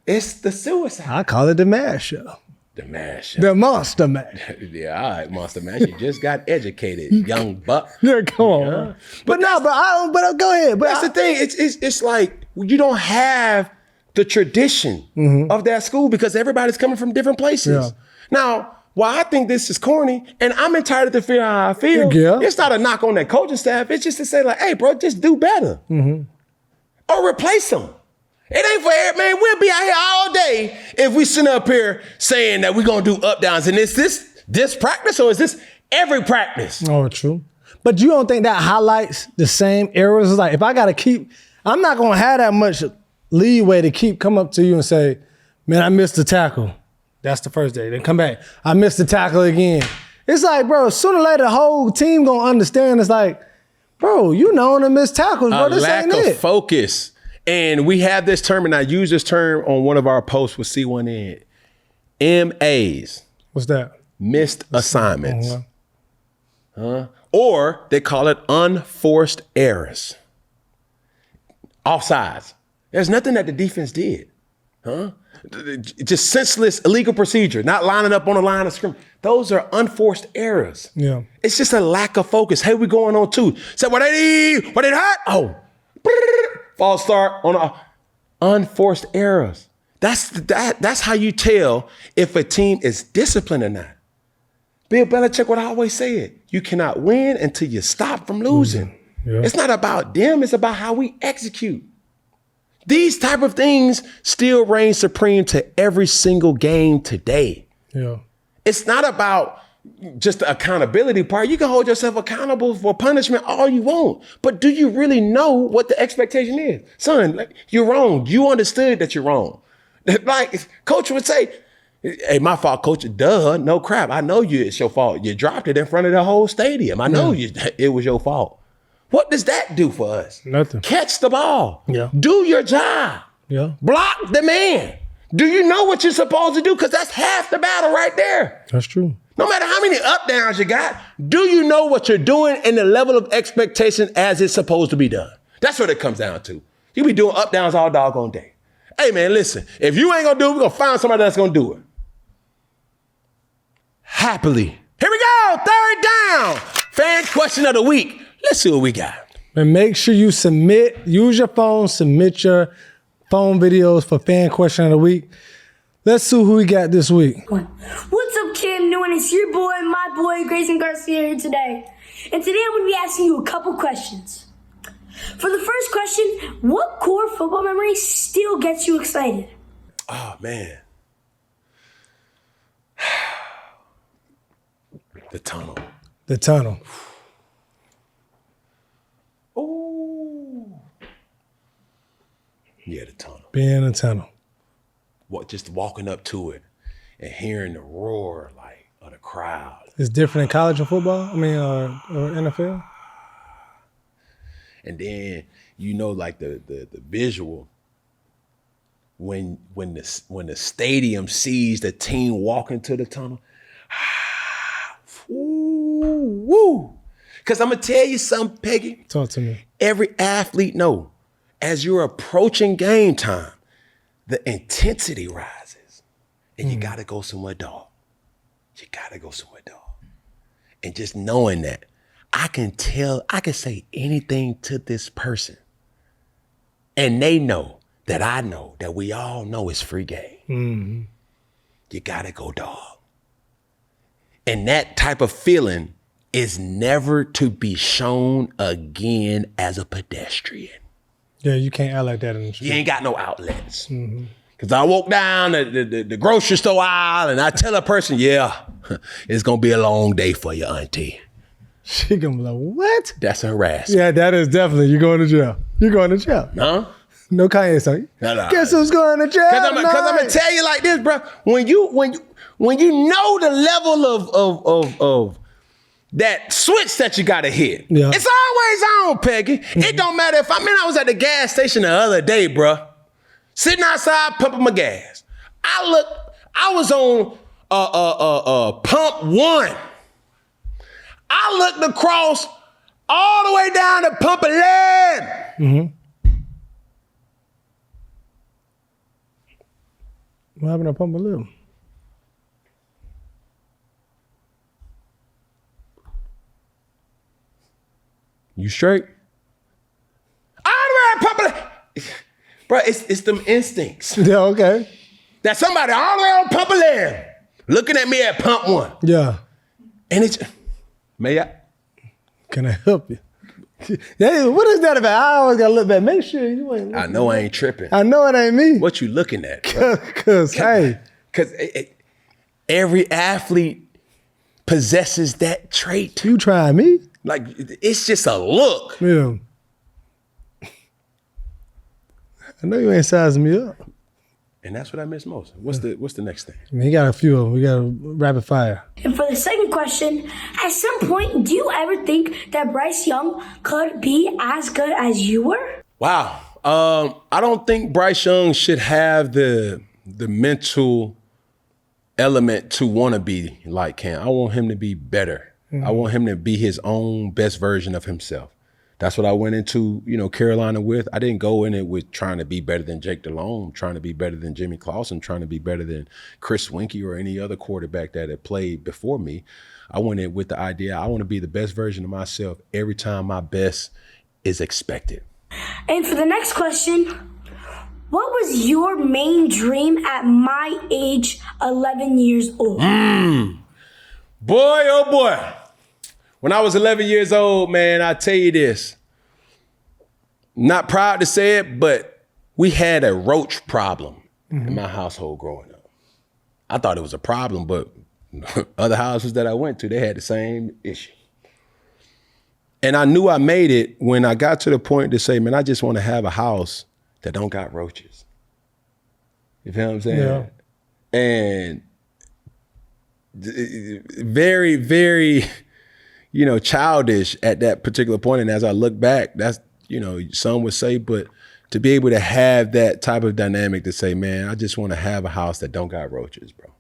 It's the suicide.
I call it the Mash Show.
The mash.
The Monster Mash.
Yeah, all right, Monster Mash. You just got educated, young buck.
Yeah, come on. Man. But no, but I don't. But go ahead. But
That's the thing. It's like you don't have the tradition of that school because everybody's coming from different places.
Yeah.
Now, while I think this is corny, and I'm entitled to feel how I feel,
Yeah.
it's not a knock on that coaching staff. It's just to say like, hey, bro, just do better. Or replace them. It ain't for man, we'll be out here all day if we sit up here saying that we're going to do up downs. And is this practice or is this every practice?
Oh, true. But you don't think that highlights the same errors? It's like, if I got to keep, I'm not going to have that much leeway to come up to you and say, man, I missed the tackle. That's the first day. Then come back. I missed the tackle again. It's like, bro, sooner or later, the whole team gonna understand. It's like, bro, you known to miss tackles, bro. This
lack
ain't
of
it.
focus. And we have this term, and I use this term on one of our posts with C1N. MAs.
What's that?
Missed assignments. Or they call it unforced errors. Offsides. There's nothing that the defense did. Just senseless illegal procedure, not lining up on the line of scrimmage. Those are unforced errors.
Yeah.
It's just a lack of focus. Hey, we going on two. Say, what they hot? Oh. False start on unforced errors. That's how you tell if a team is disciplined or not. Bill Belichick, what I always said, you cannot win until you stop from losing.
Yeah.
It's not about them, it's about how we execute. These type of things still reign supreme to every single game today.
Yeah.
It's not about just the accountability part. You can hold yourself accountable for punishment all you want, but do you really know what the expectation is? Son, like, you're wrong. You understood that you're wrong. Like, coach would say, hey, my fault, coach. Duh, no crap. I know it's your fault. You dropped it in front of the whole stadium. I know it was your fault. What does that do for us?
Nothing.
Catch the ball.
Yeah.
Do your job.
Yeah.
Block the man. Do you know what you're supposed to do? Because that's half the battle right there.
That's true.
No matter how many up downs you got, do you know what you're doing and the level of expectation as it's supposed to be done? That's what it comes down to. You be doing up downs all doggone day. Hey man, listen, if you ain't gonna do it, we're gonna find somebody that's gonna do it. Happily. Here we go, third down. Fan question of the week. Let's see what we got.
And make sure you use your phone, submit your phone videos for fan question of the week. Let's see who we got this week.
What's up, Cam Newton? It's your boy, my boy, Grayson Garcia here today. And today I'm going to be asking you a couple questions. For the first question, what core football memory still gets you excited?
Oh, man. The tunnel.
The tunnel.
Ooh. Yeah, the tunnel.
Being in the tunnel.
Just walking up to it and hearing the roar like of the crowd.
It's different in college and football. I mean, or NFL.
And then like the visual when the stadium sees the team walking to the tunnel. Woo! Because I'm gonna tell you something, Peggy.
Talk to me.
Every athlete know as you're approaching game time, the intensity rises. And you gotta go somewhere, dog. You gotta go somewhere, dog. And just knowing that, I can say anything to this person. And they know that I know that we all know it's free game.
Mm-hmm.
You gotta go, dog. And that type of feeling is never to be shown again as a pedestrian.
Yeah, you can't act like that in the street.
You ain't got no outlets. Because I walk down the grocery store aisle and I tell a person, yeah, it's going to be a long day for you, auntie.
She going to be like, what?
That's harassment.
Yeah, that is definitely, you're going to jail. You're going to jail.
Huh?
No Kanye song.
No.
Guess who's going to jail?
Because I'm going to tell you like this, bro. When you know the level of that switch that you got to hit,
yeah.
It's always on, Peggy. It don't matter if, I was at the gas station the other day, bro. Sitting outside pumping my gas. I was on pump 1. I looked across all the way down to pump 11.
Mm-hmm. What happened to pump 11?
You straight? All the way to pump 11. Bro, it's them instincts.
Yeah, okay.
That somebody all the way on pump 11 looking at me at pump 1.
Yeah.
And it's, may I?
Can I help you? What is that about? I always got to look back. Make sure you ain't.
I know I ain't tripping.
I know it ain't me.
What you looking at, bro?
Because
every athlete possesses that trait.
You try me?
Like, it's just a look.
Yeah. I know you ain't sizing me up.
And that's what I miss most. What's the next thing?
I mean, you got a few of them. We got a rapid fire.
And for the second question, at some point, do you ever think that Bryce Young could be as good as you were?
Wow. I don't think Bryce Young should have the mental element to want to be like Cam. I want him to be better. I want him to be his own best version of himself. That's what I went into, Carolina with. I didn't go in it with trying to be better than Jake Delhomme, trying to be better than Jimmy Clausen, trying to be better than Chris Winkie or any other quarterback that had played before me. I went in with the idea I want to be the best version of myself every time my best is expected.
And for the next question, what was your main dream at my age, 11 years old?
Boy, oh boy. When I was 11 years old, man, I tell you this, not proud to say it, but we had a roach problem in my household growing up. I thought it was a problem, but other houses that I went to, they had the same issue. And I knew I made it when I got to the point to say, man, I just want to have a house that don't got roaches. You feel what I'm saying? Yeah. And very, very, childish at that particular point. And as I look back, that's, some would say, but to be able to have that type of dynamic to say, man, I just want to have a house that don't got roaches, bro.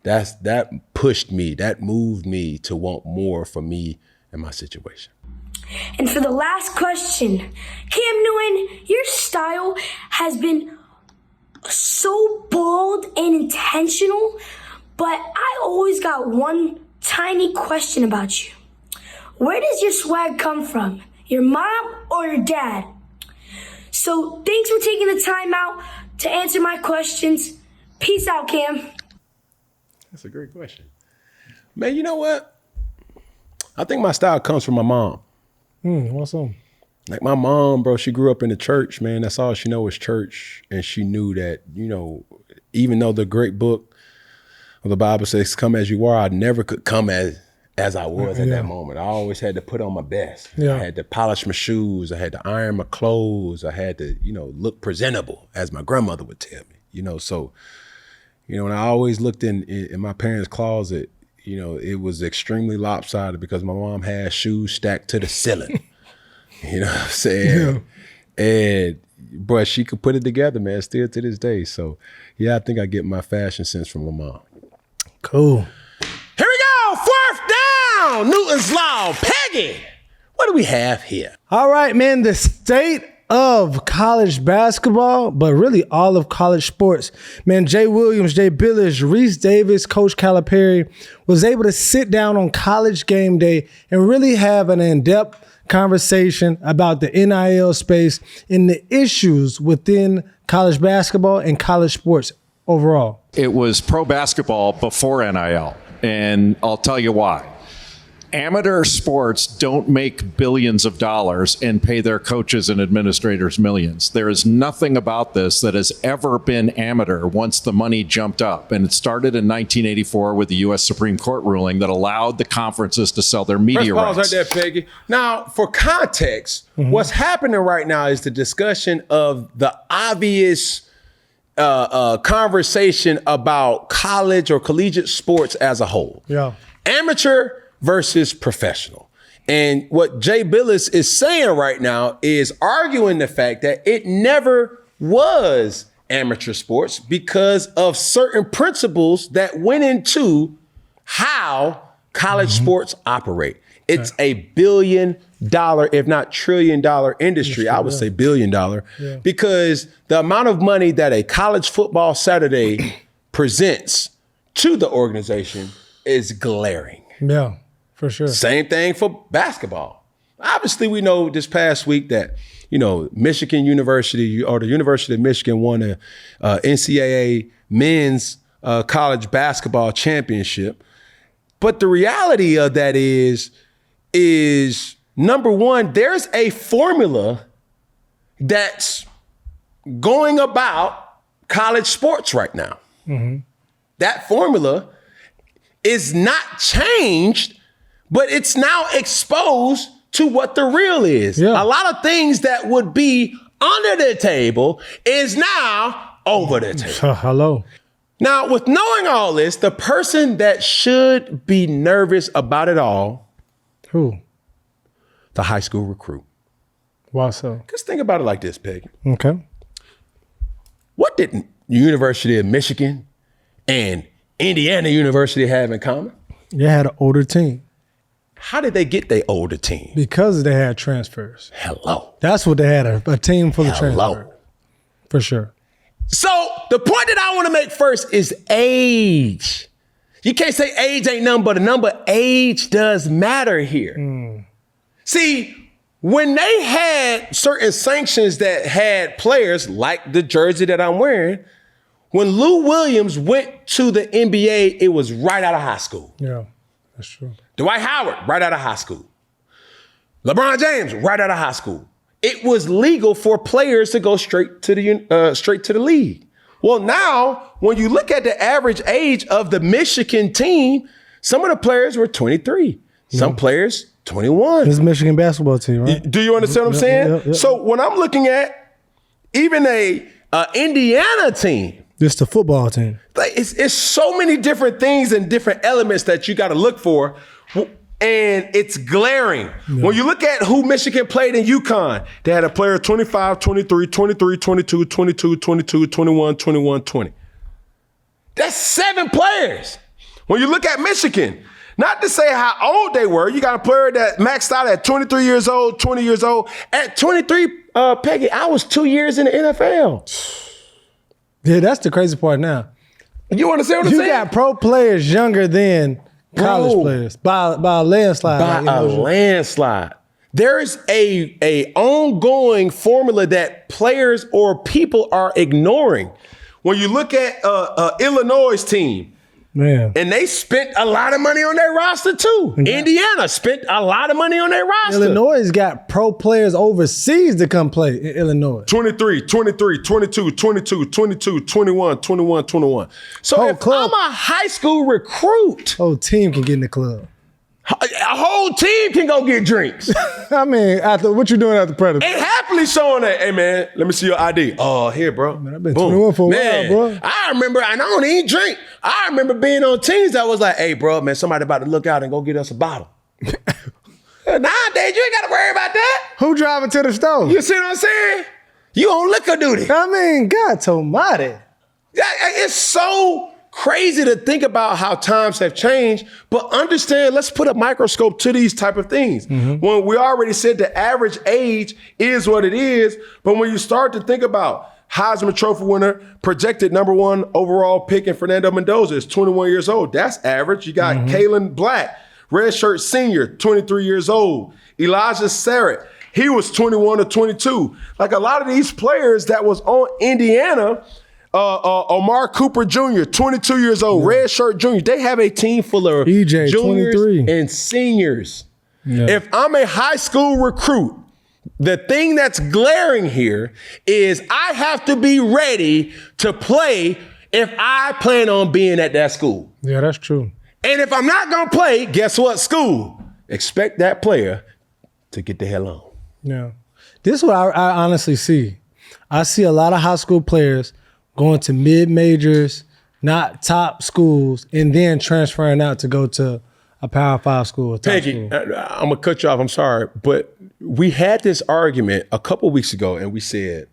That pushed me, that moved me to want more for me and my situation.
And for the last question, Cam Newton, your style has been so bold and intentional, but I always got one tiny question about you. Where does your swag come from? Your mom or your dad? So thanks for taking the time out to answer my questions. Peace out, Cam.
That's a great question. Man, you know what? I think my style comes from my mom.
What's up?
Like my mom, bro, she grew up in the church, man. That's all she know was church. And she knew that, even though the great book of the Bible says, come as you are, I never could come as I was at that moment. I always had to put on my best. I had to polish my shoes. I had to iron my clothes. I had to, look presentable, as my grandmother would tell me, So, when I always looked in my parents' closet, it was extremely lopsided because my mom had shoes stacked to the ceiling. You know what I'm saying? Yeah. But she could put it together, man, still to this day. So, yeah, I think I get my fashion sense from my mom.
Cool.
Here we go, 4th down, Newton's Law. Peggy, what do we have here?
All right, man, the state of college basketball, but really all of college sports. Man, Jay Williams, Jay Billis, Reese Davis, Coach Calipari was able to sit down on College Game Day and really have an in-depth conversation about the NIL space and the issues within college basketball and college sports overall.
It was pro basketball before NIL, and I'll tell you why. Amateur sports don't make billions of dollars and pay their coaches and administrators millions. There is nothing about this that has ever been amateur once the money jumped up. And it started in 1984 with the U.S. Supreme Court ruling that allowed the conferences to sell their media rights.
Pause right there, Peggy. Now, for context, what's happening right now is the discussion of the obvious conversation about college or collegiate sports as a whole.
Yeah.
Amateur versus professional. And what Jay Billis is saying right now is arguing the fact that it never was amateur sports because of certain principles that went into how college sports operate. It's a $1 billion, if not $1 trillion industry. I would say $1 billion, because the amount of money that a college football Saturday presents to the organization is glaring.
Yeah, for sure.
Same thing for basketball. Obviously, we know this past week that, Michigan University or the University of Michigan won a NCAA men's college basketball championship. But the reality of that is number one, there's a formula that's going about college sports right now. That formula is not changed, but it's now exposed to what the real is. A lot of things that would be under the table is now over the table.
Hello.
Now, with knowing all this, the person that should be nervous about it all,
who?
The high school recruit.
Why so?
Because think about it like this, Peg.
Okay.
What did University of Michigan and Indiana University have in common?
They had an older team.
How did they get their older team?
Because they had transfers.
Hello.
That's what they had, a team full of transfers. For sure.
So the point that I want to make first is age. You can't say age ain't nothing but a number. Age does matter here. See, when they had certain sanctions that had players like the jersey that I'm wearing, when Lou Williams went to the NBA, it was right out of high school.
Yeah, that's true.
Dwight Howard, right out of high school. LeBron James, right out of high school. It was legal for players to go straight to the league. Well, now, when you look at the average age of the Michigan team, some of the players were 23. Some players, 21.
It's Michigan basketball team, right?
Do you understand what I'm saying?
Yeah.
So when I'm looking at even a Indiana team,
it's the football team.
Like it's so many different things and different elements that you got to look for. And it's glaring. Yeah. When you look at who Michigan played in UConn, they had a player 25, 23, 23, 22, 22, 22, 21, 21, 20. That's 7 players. When you look at Michigan, not to say how old they were, you got a player that maxed out at 23 years old, 20 years old. At 23, Peggy, I was 2 years in the NFL.
Yeah, that's the crazy part now.
You understand what I'm saying?
You got pro players younger than college players by a landslide.
By a landslide. There is a ongoing formula that players or people are ignoring. When you look at Illinois' team,
man,
and they spent a lot of money on their roster too. Yeah. Indiana spent a lot of money on their roster.
Illinois got pro players overseas to come play in Illinois.
23, 23, 22, 22, 22, 21, 21, 21. So if I'm a high school recruit,
whole team can get in the club.
A whole team can go get drinks.
I mean, what you doing after Predator?
And happily showing that, hey man, let me see your ID. Oh, here, bro.
Man, I've been 21 for a while, bro.
I remember, and I don't even drink. I remember being on teams that was like, hey, bro, man, somebody about to look out and go get us a bottle. Nowadays, you ain't got to worry about that.
Who driving to the store?
You see what I'm saying? You on liquor duty.
I mean, God almighty.
It's so crazy to think about how times have changed, but understand, let's put a microscope to these type of things. Mm-hmm. When we already said the average age is what it is, but when you start to think about Heisman Trophy winner, projected #1 overall pick in Fernando Mendoza is 21 years old. That's average. You got Kalen Black, redshirt senior, 23 years old. Elijah Sarrett, he was 21 or 22. Like a lot of these players that was on Indiana, Omar Cooper Jr., 22 years old, redshirt junior. They have a team full of
EJ,
juniors
23.
and seniors.
Yeah.
If I'm a high school recruit, the thing that's glaring here is I have to be ready to play if I plan on being at that school.
Yeah, that's true.
And if I'm not going to play, guess what, school? Expect that player to get the hell on.
Yeah. This is what I honestly see. I see a lot of high school players going to mid-majors, not top schools, and then transferring out to go to a Power 5 school.
Peggy, I'm going to cut you off. I'm sorry. But we had this argument a couple weeks ago, and we said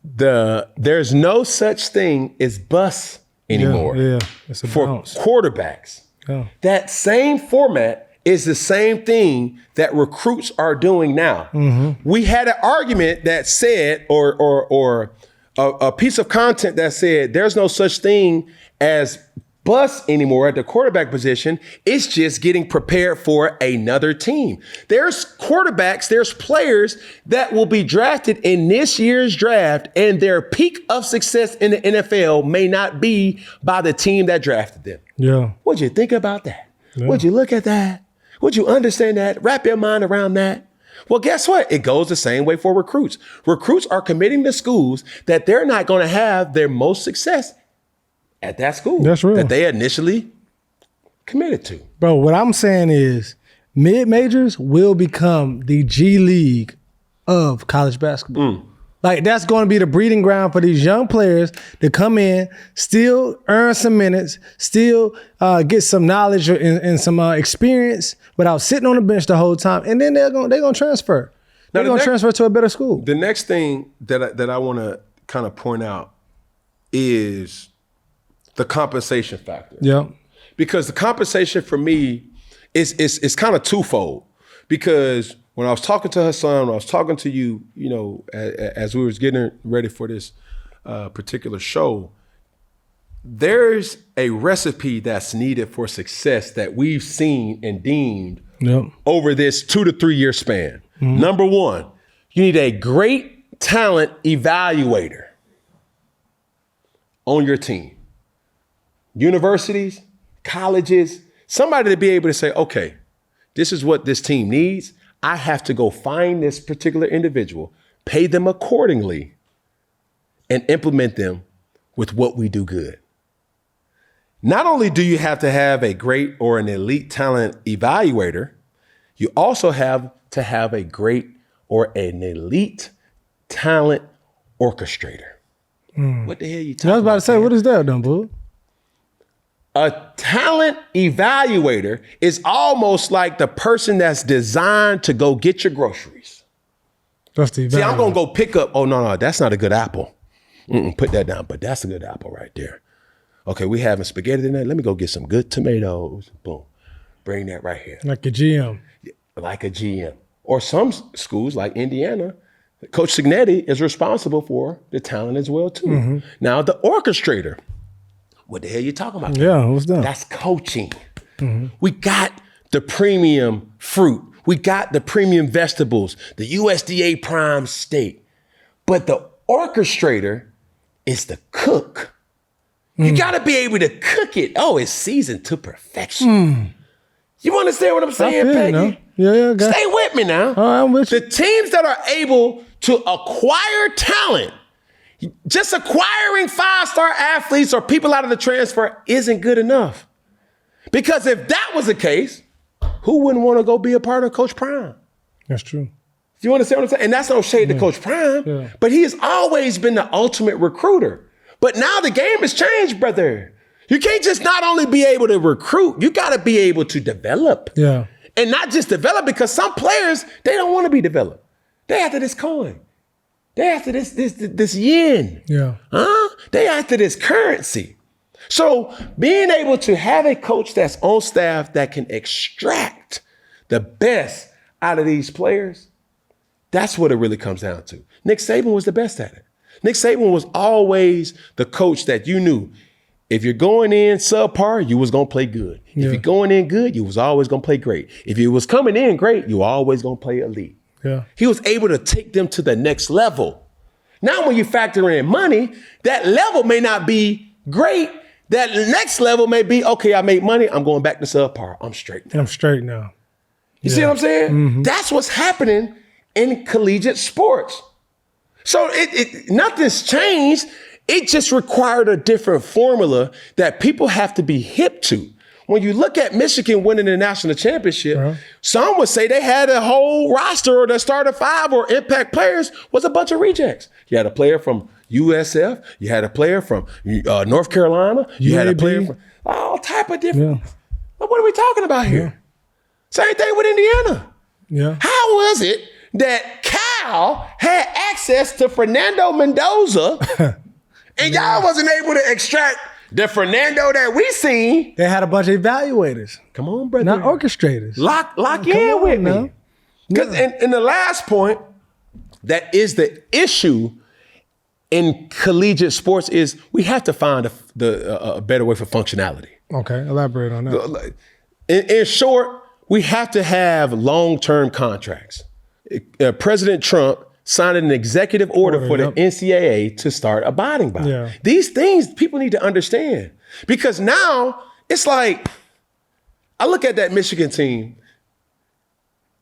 there's no such thing as bus anymore
It's a
for
bounce.
quarterbacks.
Yeah.
That same format is the same thing that recruits are doing now. Mm-hmm. We had an argument that said, or a piece of content that said there's no such thing as bus anymore at the quarterback position. It's just getting prepared for another team. There's quarterbacks, there's players that will be drafted in this year's draft, and their peak of success in the NFL may not be by the team that drafted them.
Yeah.
What'd you think about that?
Yeah.
Would you look at that? Would you understand that? Wrap your mind around that? Well, guess what? It goes the same way for recruits. Recruits are committing to schools that they're not going to have their most success at that school.
That's real.
That they initially committed to.
Bro, what I'm saying is mid-majors will become the G League of college basketball. Like, that's going to be the breeding ground for these young players to come in, still earn some minutes, still get some knowledge and some experience without sitting on the bench the whole time. And then they're going to transfer. They're going to transfer to a better school.
The next thing that I want to kind of point out is the compensation factor.
Yeah.
Because the compensation for me is kind of twofold. Because when I was talking to her son, when I was talking to you, you know, as we was getting ready for this particular show, there's a recipe that's needed for success that we've seen and deemed over this 2 to 3 year span. Mm-hmm. Number one, you need a great talent evaluator on your team. Universities, colleges, somebody to be able to say, okay, this is what this team needs. I have to go find this particular individual, pay them accordingly, and implement them with what we do good. Not only do you have to have a great or an elite talent evaluator, you also have to have a great or an elite talent orchestrator. What the hell are you talking about?
I was about to say, what is that, Dumbo?
A talent evaluator is almost like the person that's designed to go get your groceries.
That's the
See, I'm going to go pick up, oh, no, that's not a good apple. Put that down, but that's a good apple right there. Okay, we having spaghetti tonight. Let me go get some good tomatoes. Boom. Bring that right here.
Like a GM.
Like a GM. Or some schools like Indiana, Coach Signetti is responsible for the talent as well, too. Mm-hmm. Now, the orchestrator, what the hell you talking about?
Yeah, what's that?
That's coaching. Mm-hmm. We got the premium fruit. We got the premium vegetables, the USDA prime steak. But the orchestrator is the cook. You got to be able to cook it. Oh, it's seasoned to perfection. You understand what I'm saying, Peggy?
Yeah.
Stay with me now.
I'm with you.
The teams that are able to acquire talent, just acquiring 5-star athletes or people out of the transfer isn't good enough. Because if that was the case, who wouldn't want to go be a part of Coach Prime?
That's true.
You understand what I'm saying? And that's no shade to Coach Prime, but he has always been the ultimate recruiter. But now the game has changed, brother. You can't just not only be able to recruit, you got to be able to develop.
Yeah.
And not just develop, because some players, they don't want to be developed. They after this coin. They after this yen.
Yeah.
They after this currency. So being able to have a coach that's on staff that can extract the best out of these players, that's what it really comes down to. Nick Saban was the best at it. Nick Saban was always the coach that you knew if you're going in subpar, you was going to play good. Yeah. If you're going in good, you was always going to play great. If you was coming in great, you were always going to play elite.
Yeah.
He was able to take them to the next level. Now, when you factor in money, that level may not be great. That next level may be, okay, I make money. I'm going back to subpar. I'm straight now.
I'm straight now.
You see what I'm saying? Mm-hmm. That's what's happening in collegiate sports. So nothing's changed. It just required a different formula that people have to be hip to. When you look at Michigan winning the national championship, some would say they had a whole roster or the starter 5 or impact players was a bunch of rejects. You had a player from USF. You had a player from North Carolina. You had a player from all type of different. Yeah. What are we talking about here? Yeah. Same thing with Indiana.
Yeah.
How was it that Cal had access to Fernando Mendoza and y'all wasn't able to extract the Fernando that we seen?
They had a bunch of evaluators.
Come on, brother.
Not orchestrators.
Lock in with me. Because in the last point, that is the issue in collegiate sports is we have to find a better way for functionality.
Okay, elaborate on that.
In short, we have to have long-term contracts. President Trump signed an executive order for the NCAA to start abiding by.
Yeah.
These things people need to understand. Because now it's like, I look at that Michigan team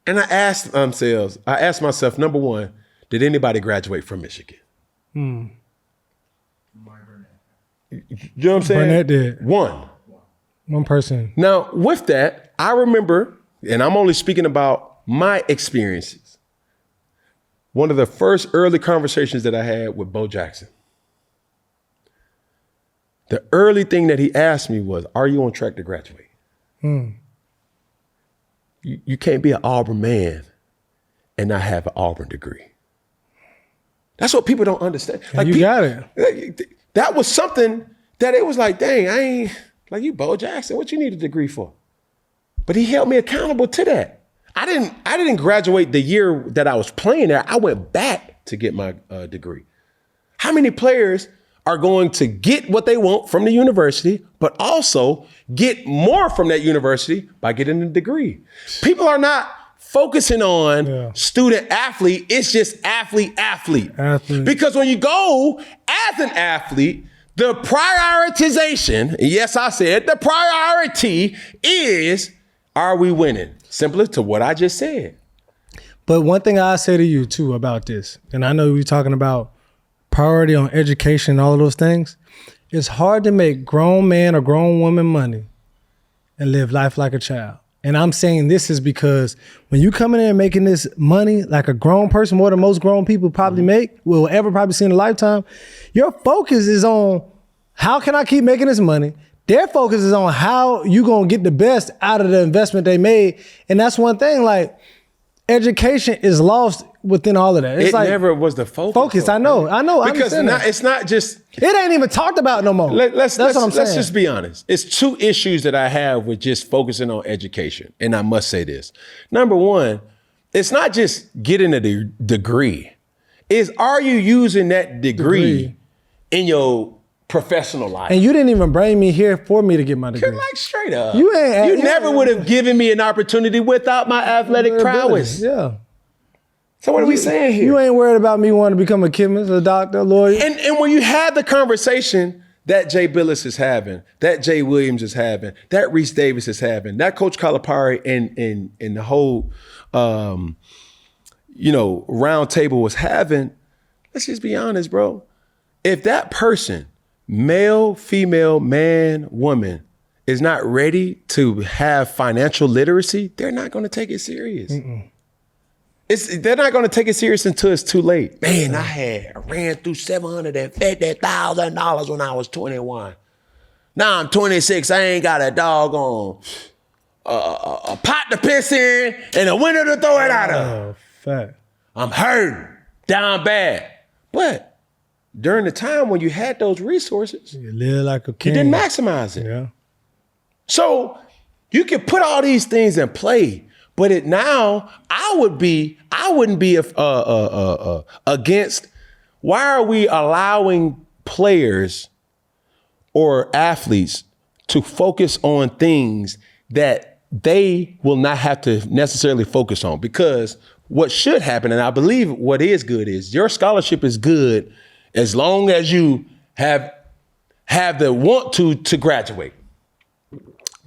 and I ask myself, number one, did anybody graduate from Michigan? You know what I'm saying?
Burnett did.
One
person.
Now, with that, I remember, and I'm only speaking about my experiences. one of the first early conversations that I had with Bo Jackson. The early thing that he asked me was, are you on track to graduate? You can't be an Auburn man and not have an Auburn degree. That's what people don't understand. Like,
you got it.
That was something that it was like, dang, I ain't, like, you Bo Jackson, what you need a degree for? But he held me accountable to that. I didn't graduate the year that I was playing there. I went back to get my degree. How many players are going to get what they want from the university, but also get more from that university by getting a degree? People are not focusing on student athlete. It's just athlete. Because when you go as an athlete, the prioritization, yes, I said, the priority is, are we winning? Similar to what I just said.
But one thing I say to you too about this, and I know you're talking about priority on education and all of those things, it's hard to make grown man or grown woman money and live life like a child. And I'm saying this is because when you come in there and making this money like a grown person, more than most grown people probably will ever probably see in a lifetime, your focus is on how can I keep making this money? Their focus is on how you gonna get the best out of the investment they made. And that's one thing, like, education is lost within all of that. It's like,
never was the focus.
I know.
Because it's not just.
It ain't even talked about no more.
That's what I'm saying. Let's just be honest. It's two issues that I have with just focusing on education. And I must say this. Number one, it's not just getting a degree. It's, are you using that degree in your professional life?
And you didn't even bring me here for me to get my degree.
Like, straight up.
You
never would have given me an opportunity without my athletic prowess.
Yeah.
So what are we saying here?
You ain't worried about me wanting to become a chemist, a doctor, a lawyer.
And when you have the conversation that Jay Billis is having, that Jay Williams is having, that Reese Davis is having, that Coach Calipari and the whole round table was having, let's just be honest, bro. If that person, male, female, man, woman, is not ready to have financial literacy, they're not going to take it serious. They're not going to take it serious until it's too late. Man, I ran through $750,000 when I was 21. Now I'm 26. I ain't got a doggone a pot to piss in and a window to throw it out of.
Fact.
I'm hurting, down bad. But during the time when you had those resources,
you live like a king.
You didn't maximize it.
Yeah.
So you can put all these things in play. But I wouldn't be against. Why are we allowing players or athletes to focus on things that they will not have to necessarily focus on? Because what should happen, and I believe what is good, is your scholarship is good as long as you have the want to graduate.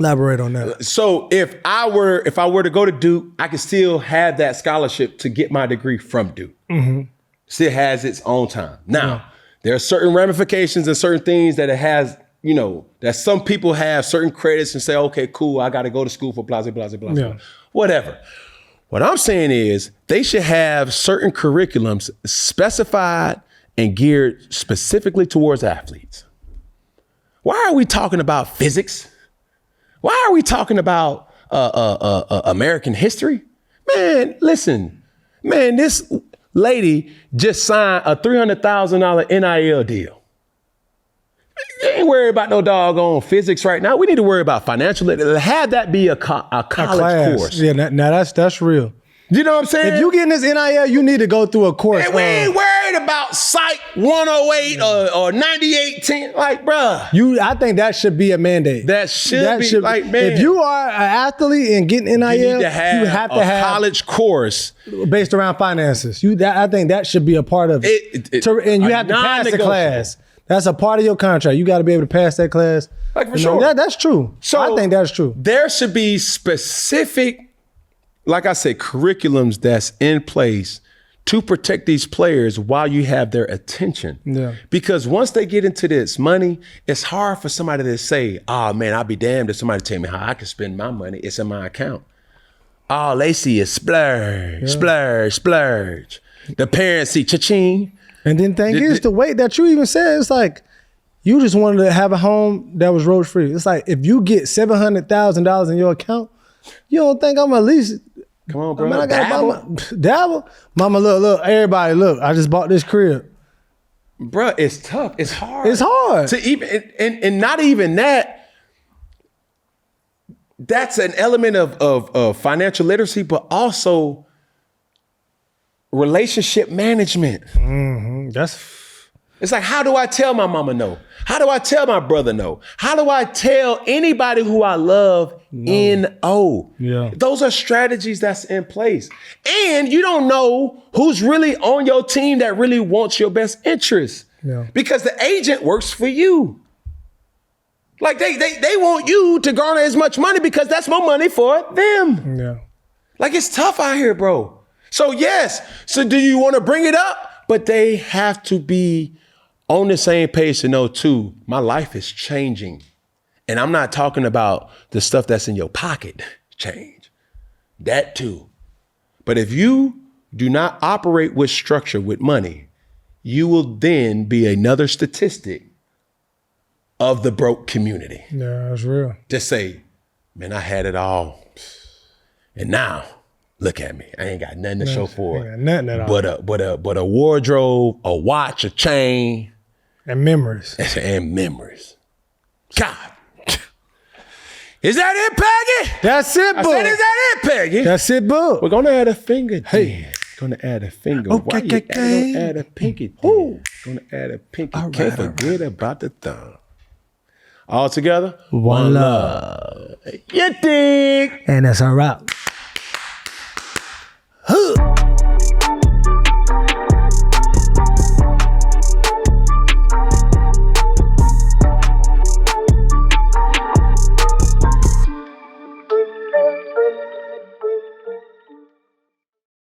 Elaborate on that.
So if I were to go to Duke, I could still have that scholarship to get my degree from Duke. Still has its own time. Now, there are certain ramifications and certain things that it has, that some people have certain credits and say, okay, cool, I got to go to school for blah, blah, blah, blah, blah. Whatever. What I'm saying is they should have certain curriculums specified and geared specifically towards athletes. Why are we talking about physics? Why are we talking about American history? Man, listen. Man, this lady just signed a $300,000 NIL deal. You ain't worried about no doggone physics right now. We need to worry about financial literacy. Have that be a college course.
Yeah, now that's real.
You know what I'm saying?
If you get in this NIL, you need to go through a course.
And we ain't worried about Psych 108 or 9810. Like, bruh.
I think that should be a mandate.
That should be like, man.
If you are an athlete and getting NIL,
you have to have a college course
based around finances. I think that should be a part of it. And you have to pass the class. That's a part of your contract. You got to be able to pass that class.
Like, for sure.
That's true. So I think that's true.
There should be specific, like I said, curriculums that's in place to protect these players while you have their attention.
Yeah.
Because once they get into this money, it's hard for somebody to say, oh man, I'll be damned if somebody tell me how I can spend my money. It's in my account. All they see is splurge, splurge, splurge. The parents see cha-ching.
And then thing is, the weight that you even said, it's like, you just wanted to have a home that was roach free. It's like, if you get $700,000 in your account, you don't think I'm at least,
come on, bro.
I got dabble. Mama, look, everybody, look, I just bought this crib.
Bruh, it's tough. It's hard.
It's hard.
To even, and not even that, that's an element of financial literacy, but also relationship management. It's like, how do I tell my mama no? How do I tell my brother no? How do I tell anybody who I love no?
Yeah.
Those are strategies that's in place. And you don't know who's really on your team that really wants your best interest.
Yeah.
Because the agent works for you. Like they want you to garner as much money because that's more money for them.
Yeah.
Like it's tough out here, bro. So yes. So do you want to bring it up? But they have to be on the same page to know too, my life is changing. And I'm not talking about the stuff that's in your pocket change. That too. But if you do not operate with structure, with money, you will then be another statistic of the broke community.
Yeah, that's real.
Just say, man, I had it all. And now, look at me. I ain't got nothing to show for it.
Nothing at all.
But a wardrobe, a watch, a chain.
And memories.
And memories. God. Is that it, Peggy?
That's it, boo.
I said, is that it, Peggy?
That's it, boo.
We're gonna add a finger.
Hey.
Gonna add a finger.
Okay,
Why you gonna add a pinky? Gonna add a pinky.
All
Can't
right,
forget about the thumb. All together.
One love.
You dig?
And that's a wrap.